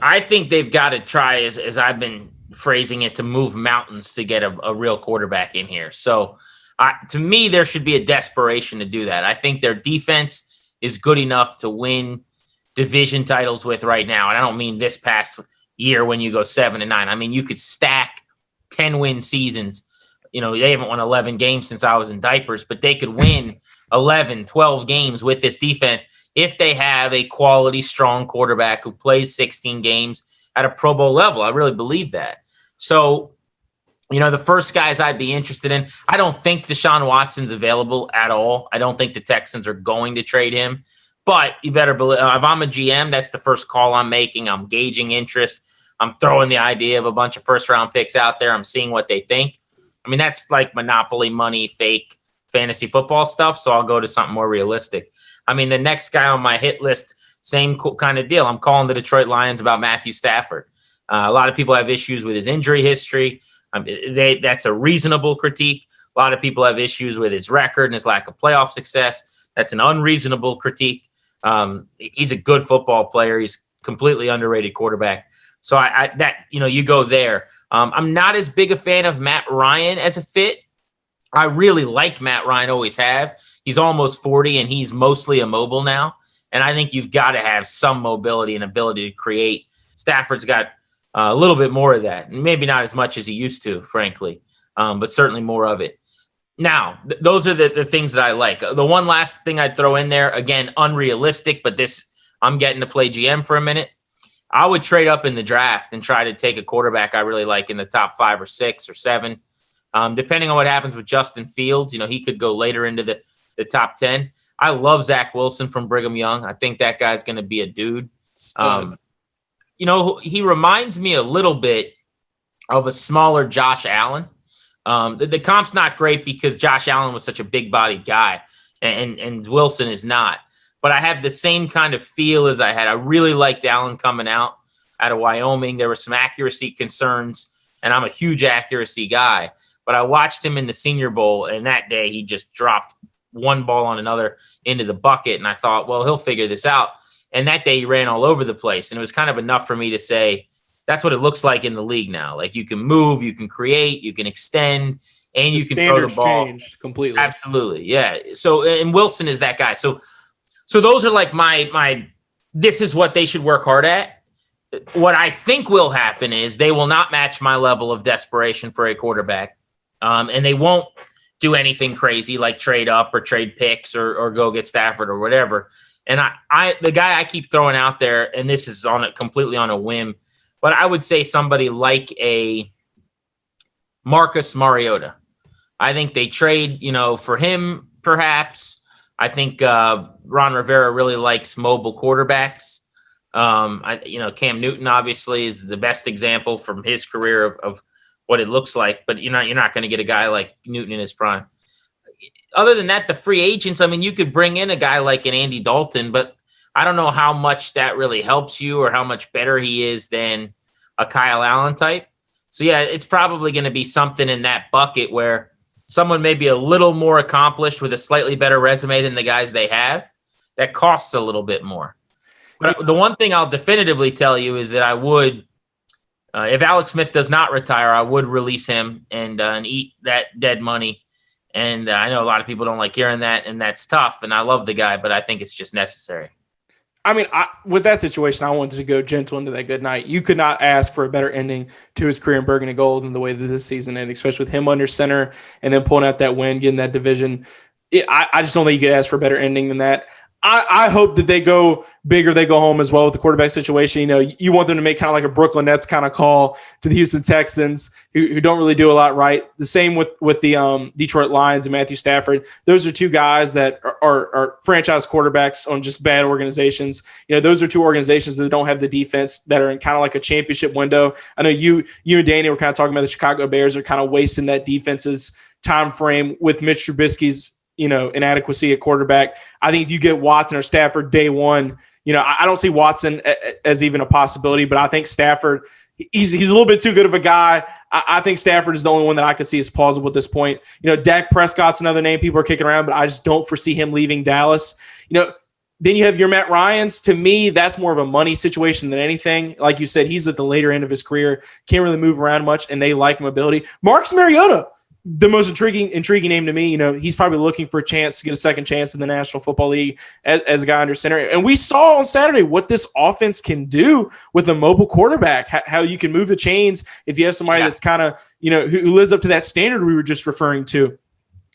I think they've got to try, as I've been phrasing it, to move mountains to get a real quarterback in here. So, to me, there should be a desperation to do that. I think their defense is good enough to win division titles with right now. And I don't mean this past year when you go 7-9. I mean, you could stack 10-win seasons. They haven't won 11 games since I was in diapers, but they could win 11, 12 games with this defense if they have a quality, strong quarterback who plays 16 games at a Pro Bowl level. I really believe that. So, the first guys I'd be interested in, I don't think Deshaun Watson's available at all. I don't think the Texans are going to trade him. But you better believe, if I'm a GM, that's the first call I'm making. I'm gauging interest. I'm throwing the idea of a bunch of first-round picks out there. I'm seeing what they think. I mean, that's like monopoly money, fake fantasy football stuff, so I'll go to something more realistic. I mean, the next guy on my hit list, same kind of deal. I'm calling the Detroit Lions about Matthew Stafford. A lot of people have issues with his injury history. That's a reasonable critique. A lot of people have issues with his record and his lack of playoff success. That's an unreasonable critique. He's a good football player. He's completely underrated quarterback. So you go there. I'm not as big a fan of Matt Ryan as a fit. I really like Matt Ryan, always have. He's almost 40 and he's mostly immobile now. And I think you've got to have some mobility and ability to create. Stafford's got a little bit more of that. Maybe not as much as he used to, frankly, but certainly more of it. Now, those are the things that I like. The one last thing I'd throw in there, again, unrealistic, but I'm getting to play GM for a minute. I would trade up in the draft and try to take a quarterback I really like in the top 5 or 6 or 7. Depending on what happens with Justin Fields, he could go later into the top 10. I love Zach Wilson from Brigham Young. I think that guy's going to be a dude. He reminds me a little bit of a smaller Josh Allen. The comp's not great because Josh Allen was such a big-bodied guy, and Wilson is not. But I have the same kind of feel as I had. I really liked Allen coming out of Wyoming. There were some accuracy concerns, and I'm a huge accuracy guy. But I watched him in the Senior Bowl, and that day he just dropped one ball on another into the bucket, and I thought, well, he'll figure this out. And that day he ran all over the place, and it was kind of enough for me to say, that's what it looks like in the league now. Like, you can move, you can create, you can extend, and you can throw the ball. Changed completely. Absolutely, yeah. So, and Wilson is that guy. So those are like my this is what they should work hard at. What I think will happen is they will not match my level of desperation for a quarterback, and they won't do anything crazy like trade up or trade picks or go get Stafford or whatever. And the guy I keep throwing out there, and this is completely on a whim, but I would say somebody like a Marcus Mariota. I think they trade, for him, perhaps. I think Ron Rivera really likes mobile quarterbacks. Cam Newton obviously is the best example from his career of what it looks like, but you're not going to get a guy like Newton in his prime. Other than that, the free agents, you could bring in a guy like an Andy Dalton, but I don't know how much that really helps you or how much better he is than a Kyle Allen type. So, yeah, it's probably going to be something in that bucket where someone may be a little more accomplished with a slightly better resume than the guys they have. That costs a little bit more. But the one thing I'll definitively tell you is that I would, if Alex Smith does not retire, I would release him and eat that dead money. And I know a lot of people don't like hearing that, and that's tough. And I love the guy, but I think it's just necessary. With that situation, I wanted to go gentle into that good night. You could not ask for a better ending to his career in Burgundy Gold than the way that this season ended, especially with him under center and then pulling out that win, getting that division. I just don't think you could ask for a better ending than that. I hope that they go bigger, they go home as well with the quarterback situation. You want them to make kind of like a Brooklyn Nets kind of call to the Houston Texans, who don't really do a lot right. The same with the Detroit Lions and Matthew Stafford. Those are two guys that are franchise quarterbacks on just bad organizations. Those are two organizations that don't have the defense, that are in kind of like a championship window. I know you and Danny were kind of talking about the Chicago Bears are kind of wasting that defense's time frame with Mitch Trubisky's inadequacy at quarterback. I think if you get Watson or Stafford day one, I don't see Watson as even a possibility, but I think Stafford, he's a little bit too good of a guy. I think Stafford is the only one that I could see as plausible at this point. Dak Prescott's another name people are kicking around, but I just don't foresee him leaving Dallas. Then you have your Matt Ryans. To me, that's more of a money situation than anything. Like you said, he's at the later end of his career, can't really move around much, and they like mobility. Marcus Mariota, the most intriguing name to me. He's probably looking for a chance to get a second chance in the National Football League as a guy under center. And we saw on Saturday what this offense can do with a mobile quarterback, how you can move the chains if you have somebody that's kind of, who lives up to that standard we were just referring to.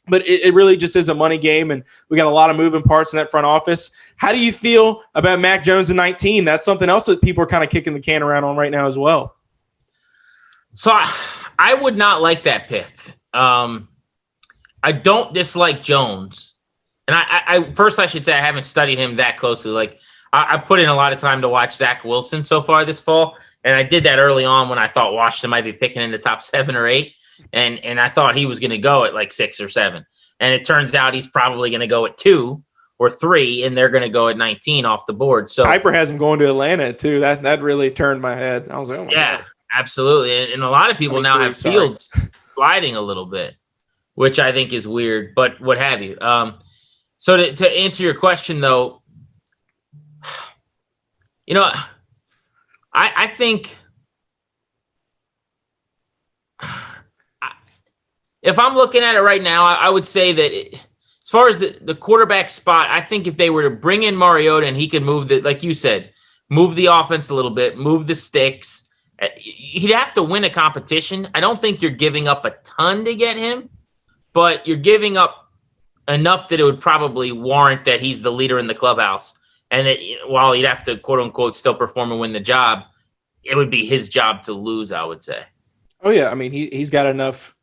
But it really just is a money game, and we got a lot of moving parts in that front office. How do you feel about Mac Jones in 19? That's something else that people are kind of kicking the can around on right now as well. So I would not like that pick. I don't dislike Jones. And I first I should say I haven't studied him that closely. Like I put in a lot of time to watch Zach Wilson so far this fall. And I did that early on when I thought Washington might be picking in the top 7 or 8. And I thought he was going to go at like 6 or 7. And it turns out he's probably going to go at 2 or 3, and they're going to go at 19 off the board. So Piper has him going to Atlanta too. That really turned my head. I was like, oh my God. Absolutely. And a lot of people now have Fields sliding a little bit, which I think is weird, but what have you. So to answer your question, though, I think if I'm looking at it right now, I would say that as far as the quarterback spot, I think if they were to bring in Mariota and he could move like you said, move the offense a little bit, move the sticks, he'd have to win a competition. I don't think you're giving up a ton to get him, but you're giving up enough that it would probably warrant that he's the leader in the clubhouse And that while he'd have to, quote unquote, still perform and win the job, it would be his job to lose, I would say. Oh, yeah. I mean, he's got enough.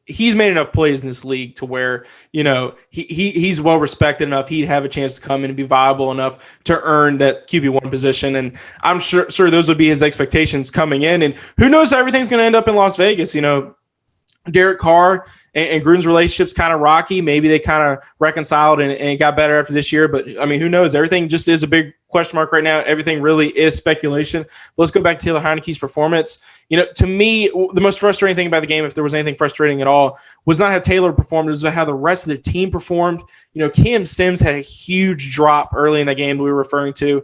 He's made enough plays in this league to where, he's well respected enough. He'd have a chance to come in and be viable enough to earn that QB1 position. And I'm sure those would be his expectations coming in. And who knows how everything's going to end up in Las Vegas. Derek Carr and Gruden's relationship's kind of rocky. Maybe they kind of reconciled and it got better after this year. But, I mean, who knows? Everything just is a big question mark right now. Everything really is speculation. But let's go back to Taylor Heinicke's performance. To me, the most frustrating thing about the game, if there was anything frustrating at all, was not how Taylor performed. It was how the rest of the team performed. Cam Sims had a huge drop early in the game that we were referring to.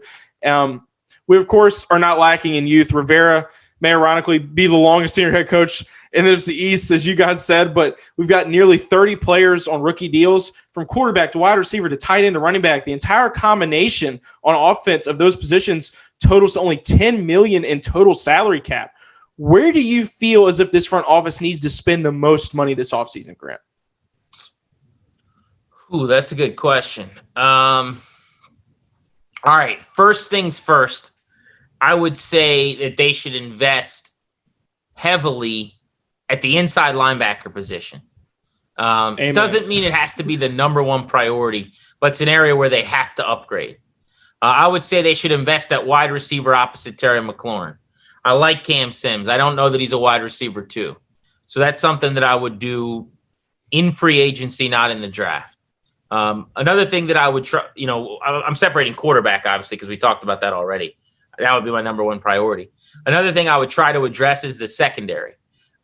We, of course, are not lacking in youth. Rivera may ironically be the longest senior head coach in the NFC East, as you guys said, but we've got nearly 30 players on rookie deals from quarterback to wide receiver to tight end to running back. The entire combination on offense of those positions totals to only $10 million in total salary cap. Where do you feel as if this front office needs to spend the most money this offseason, Grant? Ooh, that's a good question. All right, first things first, I would say that they should invest heavily at the inside linebacker position. It doesn't mean it has to be the number one priority, but it's an area where they have to upgrade. I would say they should invest at wide receiver opposite Terry McLaurin. I like Cam Sims. I don't know that he's a wide receiver too. So that's something that I would do in free agency, not in the draft. Another thing that I would try, I'm separating quarterback, obviously, because we talked about that already. That would be my number one priority. Another thing I would try to address is the secondary.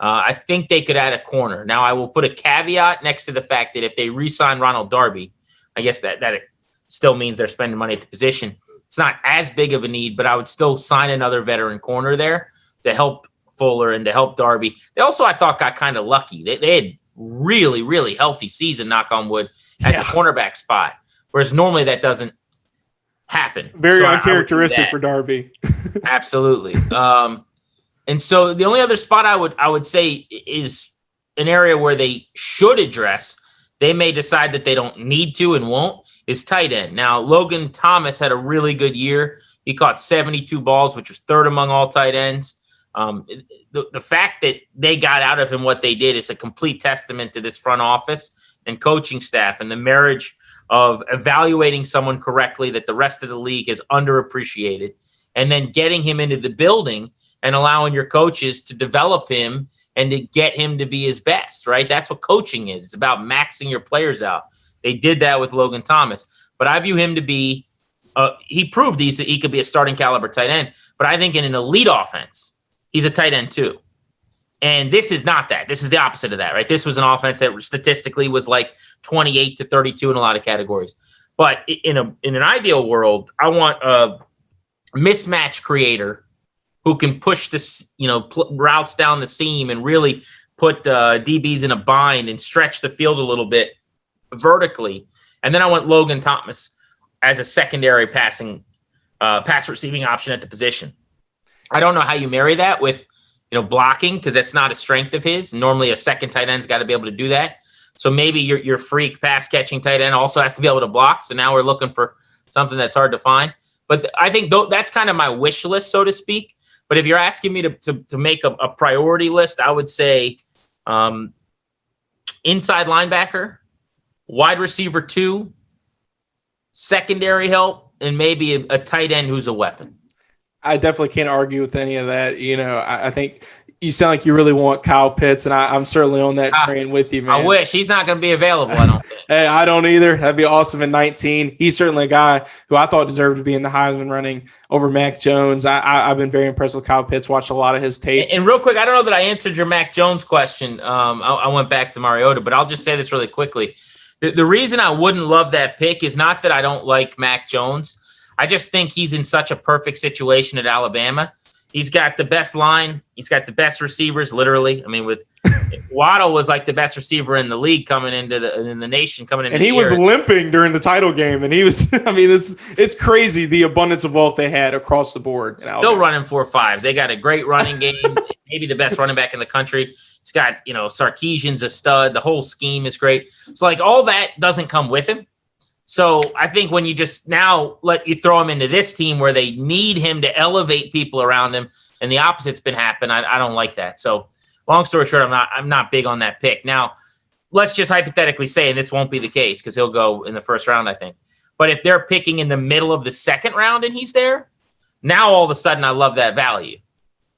I think they could add a corner. Now, I will put a caveat next to the fact that if they re-sign Ronald Darby, I guess that it still means they're spending money at the position. It's not as big of a need, but I would still sign another veteran corner there to help Fuller and to help Darby. They also, I thought, got kind of lucky. They had really, really healthy season, knock on wood, at the cornerback spot, whereas normally that doesn't happen. Very uncharacteristic for Darby. Absolutely. And so the only other spot I would say is an area where they should address, they may decide that they don't need to and won't, is tight end. Now, Logan Thomas had a really good year. He caught 72 balls, which was third among all tight ends. The fact that they got out of him what they did is a complete testament to this front office and coaching staff and the marriage of evaluating someone correctly that the rest of the league has underappreciated, and then getting him into the building and allowing your coaches to develop him and to get him to be his best, right? That's what coaching is. It's about maxing your players out. They did that with Logan Thomas. But I view him to be he proved he could be a starting caliber tight end. But I think in an elite offense, he's a tight end too. And this is not that. This is the opposite of that, right? This was an offense that statistically was like 28 to 32 in a lot of categories. But in an ideal world, I want a mismatch creator who can push this, routes down the seam and really put DBs in a bind and stretch the field a little bit vertically. And then I want Logan Thomas as a secondary pass receiving option at the position. I don't know how you marry that with, blocking, because that's not a strength of his. Normally a second tight end's got to be able to do that. So maybe your freak pass catching tight end also has to be able to block. So now we're looking for something that's hard to find. But I think that's kind of my wish list, so to speak. But if you're asking me to make a priority list, I would say inside linebacker, wide receiver 2, secondary help, and maybe a tight end who's a weapon. I definitely can't argue with any of that. I think you sound like you really want Kyle Pitts, and I'm certainly on that train with you, man. I wish. He's not going to be available, I don't think. Hey, I don't either. That'd be awesome in 19. He's certainly a guy who I thought deserved to be in the Heisman running over Mac Jones. I've been very impressed with Kyle Pitts, watched a lot of his tape. And real quick, I don't know that I answered your Mac Jones question. I went back to Mariota, but I'll just say this really quickly. The reason I wouldn't love that pick is not that I don't like Mac Jones. I just think he's in such a perfect situation at Alabama. He's got the best line. He's got the best receivers, literally. I mean, with Waddle was like the best receiver in the league coming into the nation coming into. And he was limping during the title game, and he was. I mean, it's crazy the abundance of wealth they had across the board. Still running 4.5s. They got a great running game. Maybe the best running back in the country. It's got Sarkisian's a stud. The whole scheme is great. So like all that doesn't come with him. So I think when you just now let you throw him into this team where they need him to elevate people around him, and the opposite's been happening, I don't like that. So long story short, I'm not big on that pick. Now, let's just hypothetically say, and this won't be the case because he'll go in the first round, I think. But if they're picking in the middle of the second round and he's there, now all of a sudden I love that value.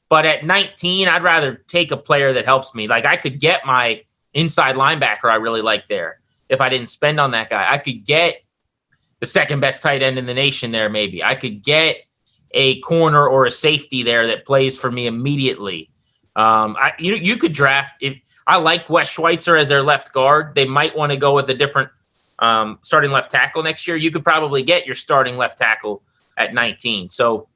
But at 19, I'd rather take a player that helps me. Like I could get my inside linebacker I really like there if I didn't spend on that guy. I could get the second best tight end in the nation there maybe. I could get a corner or a safety there that plays for me immediately. You could draft – if I like Wes Schweitzer as their left guard. They might want to go with a different starting left tackle next year. You could probably get your starting left tackle at 19. So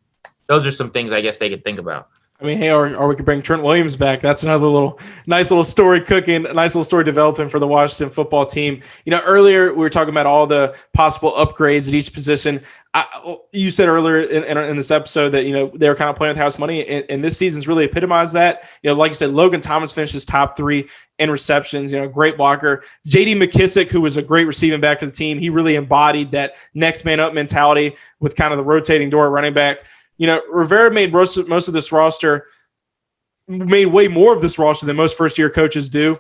those are some things I guess they could think about. I mean, hey, or we could bring Trent Williams back. That's another nice little story cooking, a nice little story developing for the Washington football team. Earlier we were talking about all the possible upgrades at each position. You said earlier in this episode that, they were kind of playing with house money, and this season's really epitomized that. Like you said, Logan Thomas finishes top 3 in receptions, great blocker. J.D. McKissick, who was a great receiving back for the team, he really embodied that next man up mentality with kind of the rotating door at running back. Rivera made most of this roster, made way more of this roster than most first-year coaches do,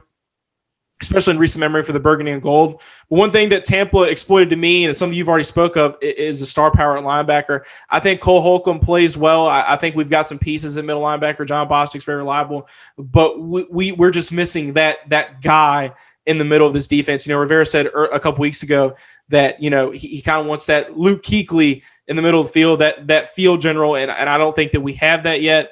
especially in recent memory for the Burgundy and Gold. But one thing that Tampa exploited to me, and something you've already spoke of, is the star power at linebacker. I think Cole Holcomb plays well. I think we've got some pieces at middle linebacker. John Bostic's very reliable. But we're just missing that guy in the middle of this defense. Rivera said a couple weeks ago that, he kind of wants that Luke Kuechly in the middle of the field, that field general, and I don't think that we have that yet.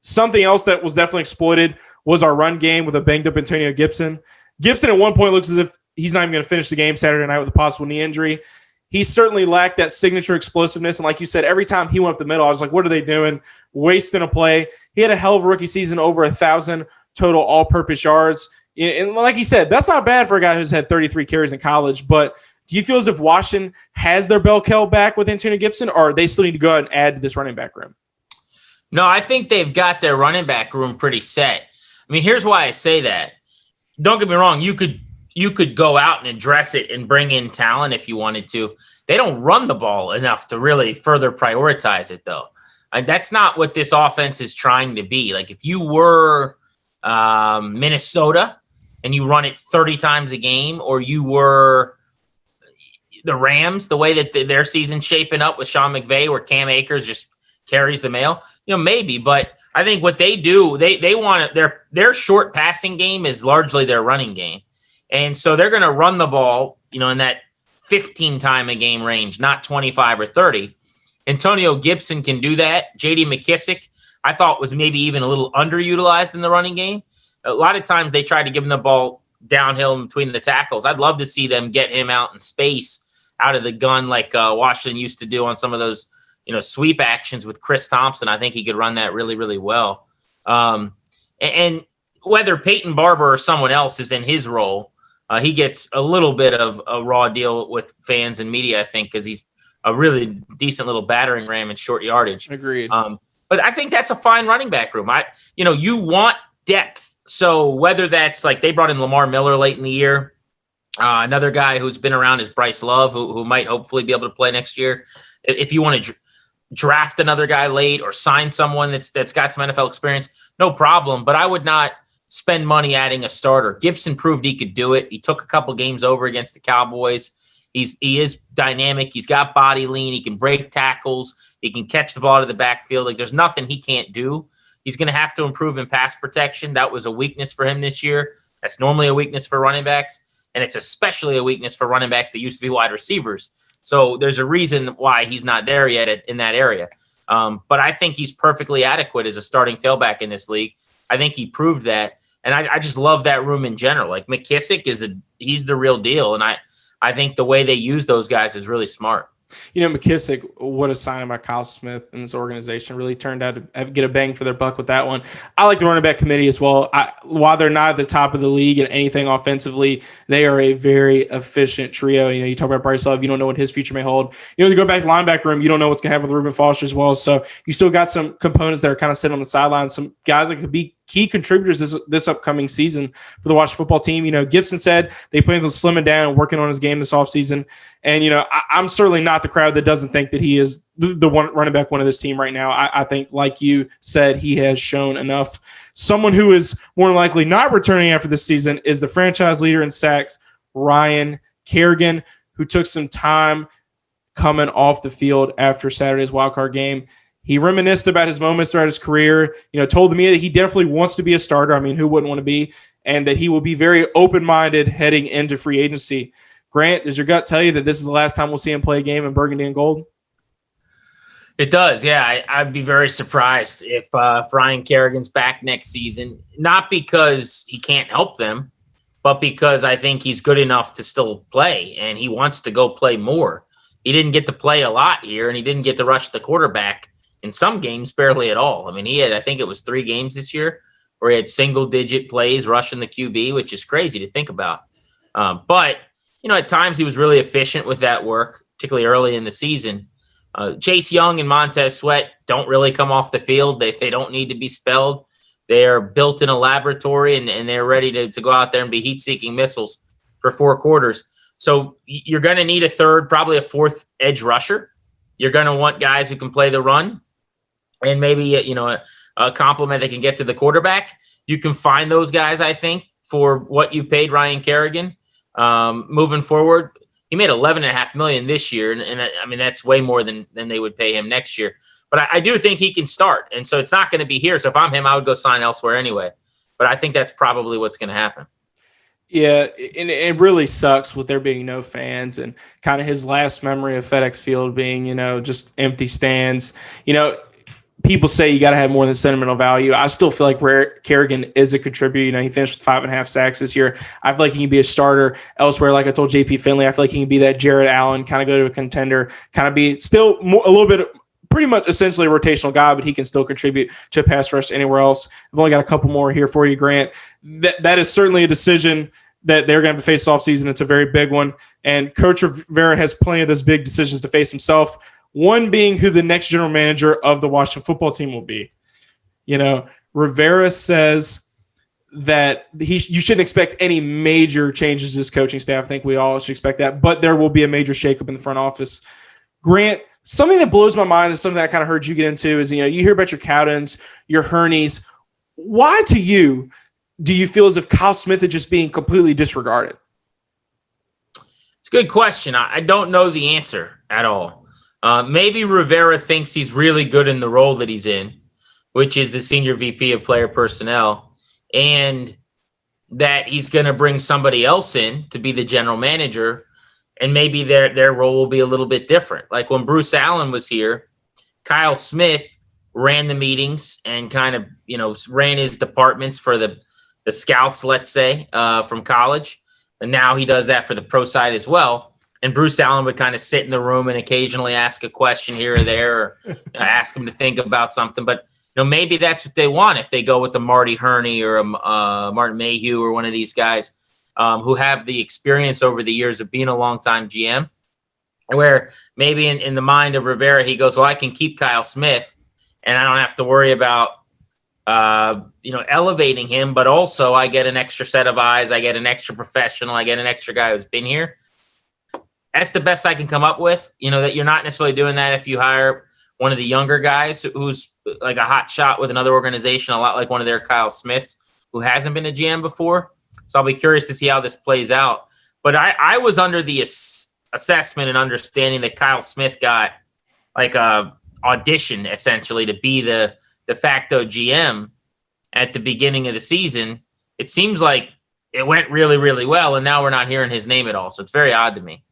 Something else that was definitely exploited was our run game with a banged-up Antonio Gibson. Gibson at one point looks as if he's not even going to finish the game Saturday night with a possible knee injury. He certainly lacked that signature explosiveness, and like you said, every time he went up the middle, I was like, what are they doing? Wasting a play. He had a hell of a rookie season, over 1,000 total all-purpose yards. And like he said, that's not bad for a guy who's had 33 carries in college, but do you feel as if Washington has their bell cow back with Antonio Gibson, or they still need to go out and add to this running back room? No, I think they've got their running back room pretty set. I mean, here's why I say that. Don't get me wrong. You could go out and address it and bring in talent if you wanted to. They don't run the ball enough to really further prioritize it, though. And that's not what this offense is trying to be. Like if you were Minnesota and you run it 30 times a game, or you were the Rams, the way that their season's shaping up with Sean McVay, where Cam Akers just carries the mail, maybe. But I think what they do, they want their short passing game is largely their running game. And so they're going to run the ball, in that 15 time a game range, not 25 or 30. Antonio Gibson can do that. J.D. McKissick, I thought, was maybe even a little underutilized in the running game. A lot of times they tried to give him the ball downhill in between the tackles. I'd love to see them get him out in space, out of the gun, like Washington used to do on some of those, sweep actions with Chris Thompson. I think he could run that really, really well. And whether Peyton Barber or someone else is in his role, he gets a little bit of a raw deal with fans and media, I think, because he's a really decent little battering ram in short yardage. Agreed. But I think that's a fine running back room. You want depth. So whether that's like they brought in Lamar Miller late in the year, another guy who's been around is Bryce Love, who might hopefully be able to play next year. If you want to draft another guy late or sign someone that's got some NFL experience, no problem. But I would not spend money adding a starter. Gibson proved he could do it. He took a couple games over against the Cowboys. He is dynamic. He's got body lean. He can break tackles. He can catch the ball out of the backfield. Like there's nothing he can't do. He's going to have to improve in pass protection. That was a weakness for him this year. That's normally a weakness for running backs. And it's especially a weakness for running backs that used to be wide receivers. So there's a reason why he's not there yet in that area. But I think he's perfectly adequate as a starting tailback in this league. I think he proved that. And I just love that room in general. Like McKissick he's the real deal. And I think the way they use those guys is really smart. McKissick, what a signing by Kyle Smith and this organization. Really turned out to get a bang for their buck with that one. I like the running back committee as well. While they're not at the top of the league in anything offensively, they are a very efficient trio. You talk about Bryce Love, you don't know what his future may hold. You go back to the linebacker room, you don't know what's going to happen with Reuben Foster as well. So you still got some components that are kind of sitting on the sidelines, some guys that could be key contributors this upcoming season for the Washington football team. Gibson said they plan on slimming down and working on his game this offseason. And, I'm certainly not the crowd that doesn't think that he is the one running back one of this team right now. I think, like you said, he has shown enough. Someone who is more than likely not returning after this season is the franchise leader in sacks, Ryan Kerrigan, who took some time coming off the field after Saturday's wildcard game. He reminisced about his moments throughout his career, told the media that he definitely wants to be a starter. I mean, who wouldn't want to be? And that he will be very open-minded heading into free agency. Grant, does your gut tell you that this is the last time we'll see him play a game in burgundy and gold? It does, yeah. I'd be very surprised if Ryan Kerrigan's back next season, not because he can't help them, but because I think he's good enough to still play, and he wants to go play more. He didn't get to play a lot here, and he didn't get to rush the quarterback in some games, barely at all. I mean, he had, I think it was 3 games this year where he had single-digit plays rushing the QB, which is crazy to think about. But, at times he was really efficient with that work, particularly early in the season. Chase Young and Montez Sweat don't really come off the field. They don't need to be spelled. They are built in a laboratory, and they're ready to go out there and be heat-seeking missiles for 4 quarters. So you're going to need a third, probably a fourth edge rusher. You're going to want guys who can play the run and maybe, a compliment that can get to the quarterback. You can find those guys, I think, for what you paid Ryan Kerrigan moving forward. He made $11.5 million this year, and I mean that's way more than they would pay him next year. But I do think he can start, and so it's not going to be here. So if I'm him, I would go sign elsewhere anyway. But I think that's probably what's going to happen. Yeah, and it really sucks with there being no fans and kind of his last memory of FedEx Field being, just empty stands. People say you got to have more than sentimental value. I still feel like Kerrigan is a contributor. He finished with 5.5 sacks this year. I feel like he can be a starter elsewhere. Like I told JP Finley, I feel like he can be that Jared Allen, kind of go to a contender, kind of be still a little bit, pretty much essentially a rotational guy, but he can still contribute to a pass rush anywhere else. I've only got a couple more here for you, Grant. That is certainly a decision that they're going to face off season. It's a very big one. And Coach Rivera has plenty of those big decisions to face himself. One being who the next general manager of the Washington football team will be. Rivera says that you shouldn't expect any major changes to his coaching staff. I think we all should expect that, but there will be a major shakeup in the front office. Grant, something that blows my mind is something that I kind of heard you get into is, you hear about your Cowdens, your Herneys. Why to you do you feel as if Kyle Smith is just being completely disregarded? It's a good question. I don't know the answer at all. Maybe Rivera thinks he's really good in the role that he's in, which is the senior VP of player personnel, and that he's going to bring somebody else in to be the general manager, and maybe their role will be a little bit different. Like when Bruce Allen was here, Kyle Smith ran the meetings and kind of, ran his departments for the scouts, let's say, from college. And now he does that for the pro side as well. And Bruce Allen would kind of sit in the room and occasionally ask a question here or there, or ask him to think about something. But maybe that's what they want if they go with a Marty Herney or a Martin Mayhew or one of these guys who have the experience over the years of being a longtime GM, where maybe in the mind of Rivera, he goes, well, I can keep Kyle Smith and I don't have to worry about elevating him, but also I get an extra set of eyes. I get an extra professional. I get an extra guy who's been here. That's the best I can come up with, that you're not necessarily doing that if you hire one of the younger guys who's like a hot shot with another organization, a lot like one of their Kyle Smiths who hasn't been a GM before. So I'll be curious to see how this plays out. But I was under the assessment and understanding that Kyle Smith got like a audition essentially to be the de facto GM at the beginning of the season. It seems like it went really, really well, and now we're not hearing his name at all. So it's very odd to me.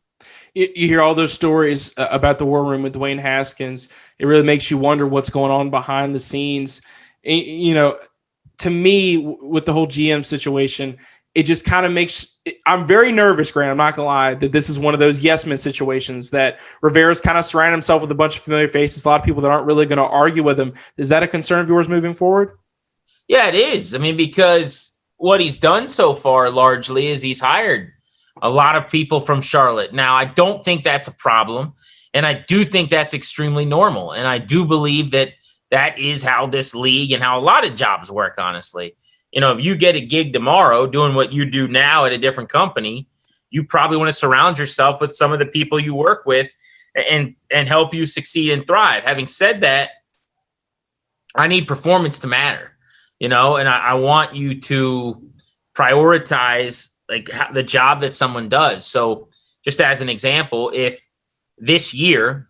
You hear all those stories about the war room with Dwayne Haskins. It really makes you wonder what's going on behind the scenes. To me, with the whole GM situation, it just kind of makes – I'm very nervous, Grant. I'm not going to lie, that this is one of those yes-men situations that Rivera's kind of surrounding himself with a bunch of familiar faces, a lot of people that aren't really going to argue with him. Is that a concern of yours moving forward? Yeah, it is. I mean, because what he's done so far largely is he's hired a lot of people from Charlotte. Now, I don't think that's a problem, and I do think that's extremely normal. And I do believe that That is how this league and how a lot of jobs work, honestly. If you get a gig tomorrow doing what you do now at a different company, you probably want to surround yourself with some of the people you work with and help you succeed and thrive. Having said that, I need performance to matter, and I want you to prioritize like the job that someone does. So just as an example, if this year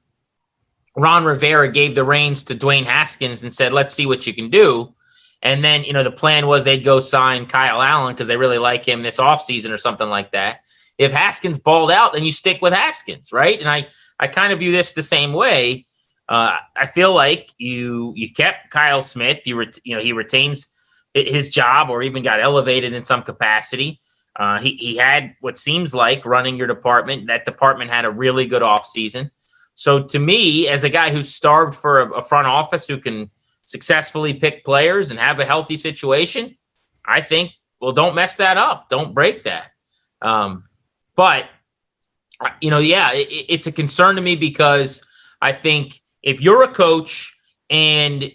Ron Rivera gave the reins to Dwayne Haskins and said, let's see what you can do. And then, the plan was they'd go sign Kyle Allen because they really like him this offseason or something like that. If Haskins balled out, then you stick with Haskins, right? And I kind of view this the same way. I feel like you kept Kyle Smith. He retains his job or even got elevated in some capacity. He had what seems like running your department. That department had a really good offseason. So to me, as a guy who's starved for a front office who can successfully pick players and have a healthy situation, I think, well, don't mess that up. Don't break that. But it's a concern to me because I think if you're a coach and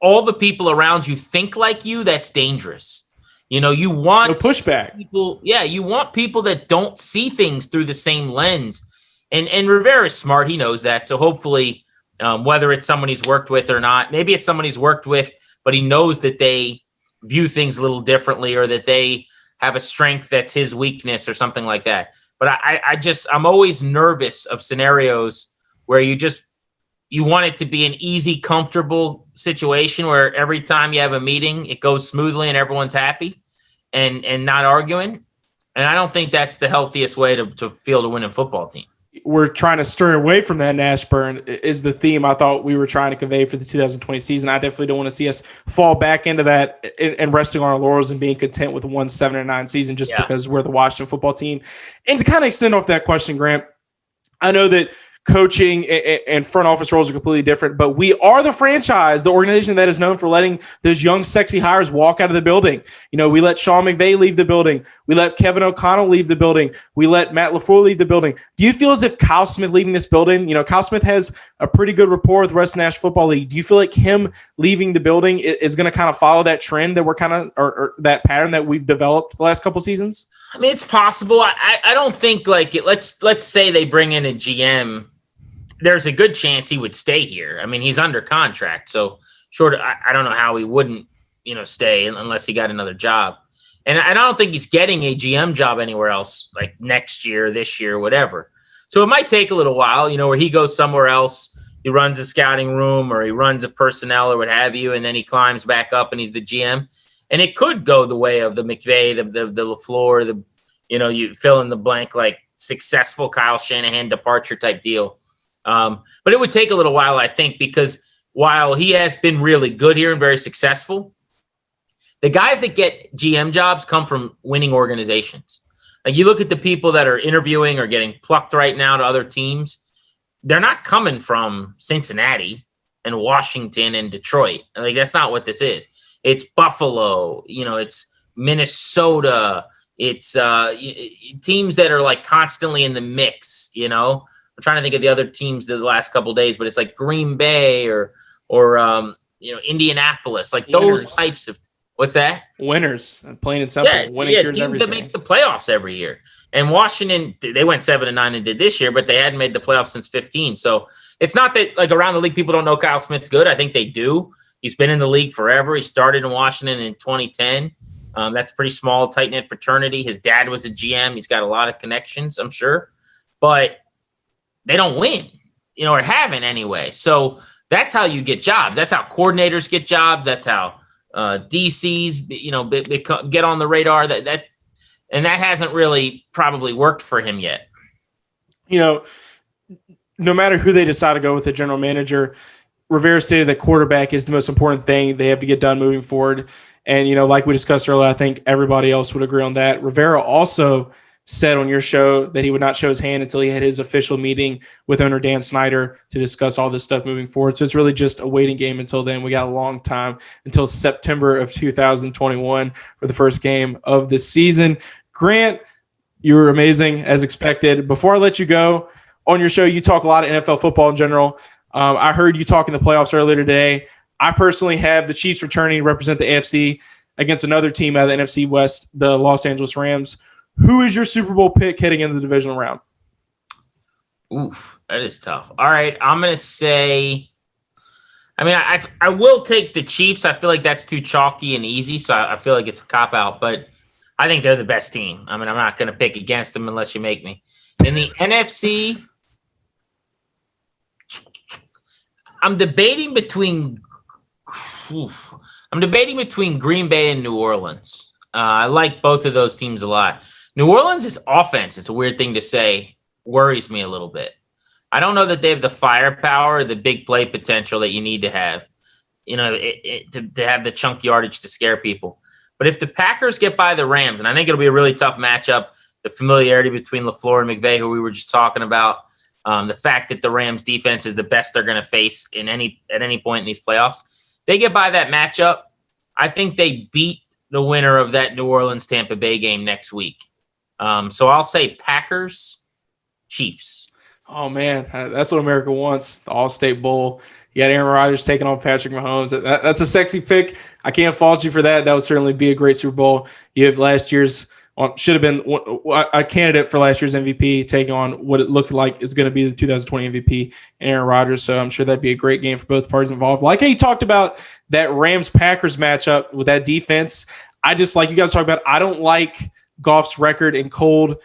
all the people around you think like you, that's dangerous. You want no pushback. You want people that don't see things through the same lens. And Rivera's smart. He knows that. So hopefully, whether it's someone he's worked with or not, maybe it's someone he's worked with, but he knows that they view things a little differently or that they have a strength that's his weakness or something like that. But I'm always nervous of scenarios where you want it to be an easy, comfortable situation where every time you have a meeting, it goes smoothly and everyone's happy and not arguing. And I don't think that's the healthiest way to field a winning football team. We're trying to steer away from that, and Ashburn is the theme I thought we were trying to convey for the 2020 season. I definitely don't want to see us fall back into that and resting on our laurels and being content with a 1-7-9 season just because we're the Washington football team. And to kind of extend off that question, Grant, I know that coaching and front office roles are completely different, but we are the franchise, the organization that is known for letting those young, sexy hires walk out of the building. We let Sean McVay leave the building. We let Kevin O'Connell leave the building. We let Matt LaFleur leave the building. Do you feel as if Kyle Smith leaving this building, Kyle Smith has a pretty good rapport with the rest of the National Football League. Do you feel like him leaving the building is going to kind of follow that trend that we're kind of, or that pattern that we've developed the last couple seasons? I mean, it's possible. I don't think like it. Let's say they bring in a GM. There's a good chance he would stay here. I mean, he's under contract, so I don't know how he wouldn't, stay unless he got another job. And I don't think he's getting a GM job anywhere else, like next year, this year, whatever. So it might take a little while, where he goes somewhere else, he runs a scouting room or he runs a personnel or what have you, and then he climbs back up and he's the GM. And it could go the way of the McVay, the LaFleur, you fill in the blank, like successful Kyle Shanahan departure type deal. But it would take a little while, I think, because while he has been really good here and very successful, the guys that get GM jobs come from winning organizations. Like you look at the people that are interviewing or getting plucked right now to other teams, they're not coming from Cincinnati and Washington and Detroit. Like that's not what this is. It's Buffalo, it's Minnesota. It's teams that are like constantly in the mix, I'm trying to think of the other teams the last couple of days, but it's like Green Bay or Indianapolis, like winners. Those types of what's that? Winners, plain and simple. Winning teams everything. that make the playoffs every year. And Washington, they went 7-9 and did this year, but they hadn't made the playoffs since 15. So it's not that like around the league people don't know Kyle Smith's good. I think they do. He's been in the league forever. He started in Washington in 2010. That's a pretty small, tight-knit fraternity. His dad was a GM. He's got a lot of connections, I'm sure. But they don't win, or haven't anyway. So that's how you get jobs. That's how coordinators get jobs. That's how DCs, get on the radar. That hasn't really probably worked for him yet. No matter who they decide to go with the general manager, Rivera stated that quarterback is the most important thing they have to get done moving forward. And, like we discussed earlier, I think everybody else would agree on that. Rivera also said on your show that he would not show his hand until he had his official meeting with owner Dan Snyder to discuss all this stuff moving forward. So it's really just a waiting game until then. We got a long time until September of 2021 for the first game of the season. Grant, you were amazing as expected. Before I let you go, on your show, you talk a lot of NFL football in general. I heard you talk in the playoffs earlier today. I personally have the Chiefs returning to represent the AFC against another team out of the NFC West, the Los Angeles Rams. Who is your Super Bowl pick heading into the divisional round? Oof, that is tough. All right, I'm going to say, I will take the Chiefs. I feel like that's too chalky and easy, so I feel like it's a cop-out, but I think they're the best team. I'm not going to pick against them unless you make me. In the NFC, I'm debating between Green Bay and New Orleans. I like both of those teams a lot. New Orleans' offense, it's a weird thing to say, worries me a little bit. I don't know that they have the firepower, the big play potential that you need to have, to have the chunk yardage to scare people. But if the Packers get by the Rams, and I think it'll be a really tough matchup, the familiarity between LaFleur and McVay, who we were just talking about, the fact that the Rams defense is the best they're going to face at any point in these playoffs, they get by that matchup. I think they beat the winner of that New Orleans Tampa Bay game next week. So I'll say Packers, Chiefs. Oh man, that's what America wants. The All-State Bowl. You got Aaron Rodgers taking on Patrick Mahomes. That's a sexy pick. I can't fault you for that. That would certainly be a great Super Bowl. You have last year's should have been a candidate for last year's MVP taking on what it looked like is going to be the 2020 MVP, Aaron Rodgers. So I'm sure that'd be a great game for both parties involved. Like how you talked about that Rams-Packers matchup with that defense. I just, like you guys talk about, I don't like Goff's record in cold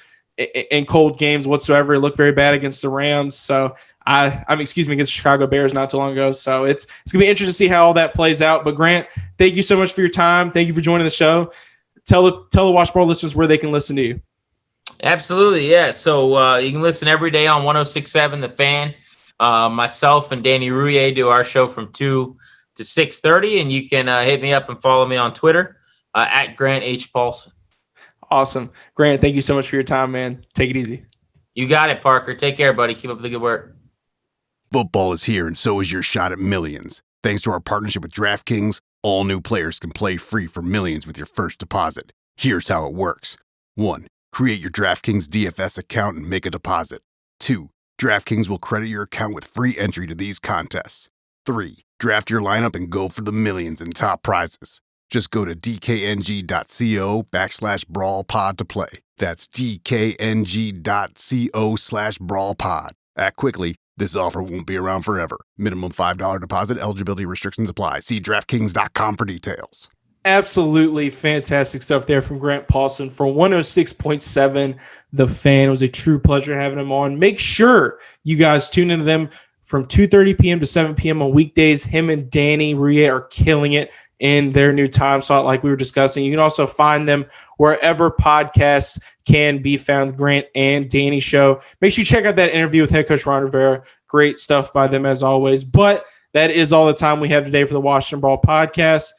games whatsoever. It looked very bad against the Rams. So against the Chicago Bears not too long ago. So it's going to be interesting to see how all that plays out. But Grant, thank you so much for your time. Thank you for joining the show. Tell the Watch Brawl listeners where they can listen to you. Absolutely, yeah. So you can listen every day on 106.7 The Fan. Myself and Danny Rouillet do our show from 2 to 6:30, and you can hit me up and follow me on Twitter at Grant H. Paulsen. Awesome. Grant, thank you so much for your time, man. Take it easy. You got it, Parker. Take care, buddy. Keep up the good work. Football is here, and so is your shot at millions. Thanks to our partnership with DraftKings, all new players can play free for millions with your first deposit. Here's how it works. 1. Create your DraftKings DFS account and make a deposit. 2. DraftKings will credit your account with free entry to these contests. 3. Draft your lineup and go for the millions in top prizes. Just go to dkng.co/brawlpod to play. That's dkng.co/brawlpod. Act quickly. This offer won't be around forever. Minimum $5 deposit. Eligibility restrictions apply. See DraftKings.com for details. Absolutely fantastic stuff there from Grant Paulsen for 106.7 The Fan. It was a true pleasure having him on. Make sure you guys tune into them from 2:30 p.m. to 7 p.m. on weekdays. Him and Danny Rouillet are killing it in their new time slot like we were discussing. You can also find them wherever podcasts can be found, Grant and Danny show. Make sure you check out that interview with head coach Ron Rivera. Great stuff by them as always. But that is all the time we have today for the Washington Brawl Podcast.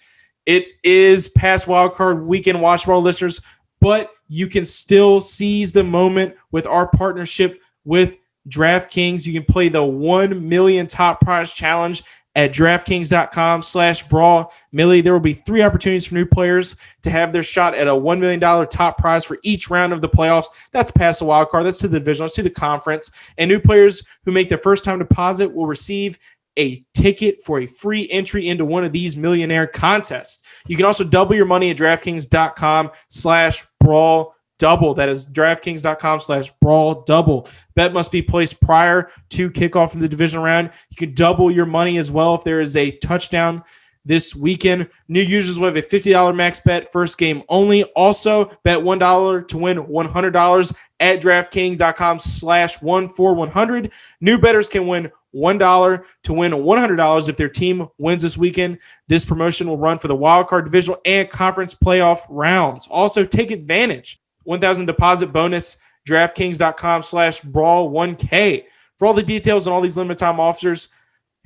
It is past wildcard weekend, Washington Brawl listeners, but you can still seize the moment with our partnership with DraftKings. You can play the 1 million top prize challenge at DraftKings.com/brawl. Millie, there will be 3 opportunities for new players to have their shot at a $1 million top prize for each round of the playoffs. That's past the wild card. That's to the division. That's to the conference. And new players who make their first time deposit will receive a ticket for a free entry into one of these millionaire contests. You can also double your money at DraftKings.com/brawl. Double. That is DraftKings.com/brawl double. Bet must be placed prior to kickoff in the division round. You can double your money as well if there is a touchdown this weekend. New users will have a $50 max bet, first game only. Also, bet $1 to win $100 at DraftKings.com/14100. New bettors can win $1 to win $100 if their team wins this weekend. This promotion will run for the wildcard, divisional, and conference playoff rounds. Also, take advantage. 1,000 deposit bonus, DraftKings.com/brawl 1K. For all the details on all these limited time offers,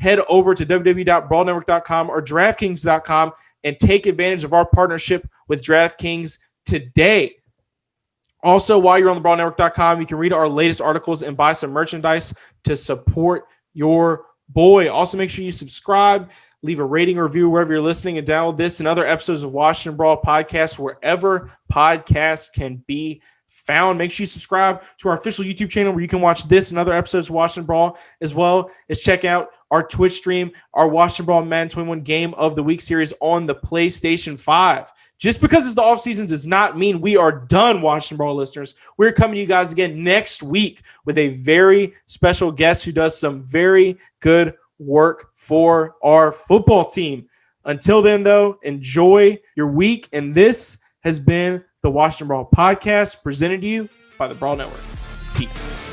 head over to www.brawlnetwork.com or DraftKings.com and take advantage of our partnership with DraftKings today. Also, while you're on the BrawlNetwork.com, you can read our latest articles and buy some merchandise to support your boy. Also, make sure you subscribe, leave a rating or review wherever you're listening, and download this and other episodes of Washington Brawl Podcast wherever podcasts can be found. Make sure you subscribe to our official YouTube channel where you can watch this and other episodes of Washington Brawl, as well as check out our Twitch stream, our Washington Brawl Madden 21 Game of the Week series on the PlayStation 5. Just because it's the offseason does not mean we are done, Washington Brawl listeners. We're coming to you guys again next week with a very special guest who does some very good work for our football team. Until then, though, enjoy your week. And this has been the Washington Brawl Podcast, presented to you by the Brawl Network. Peace.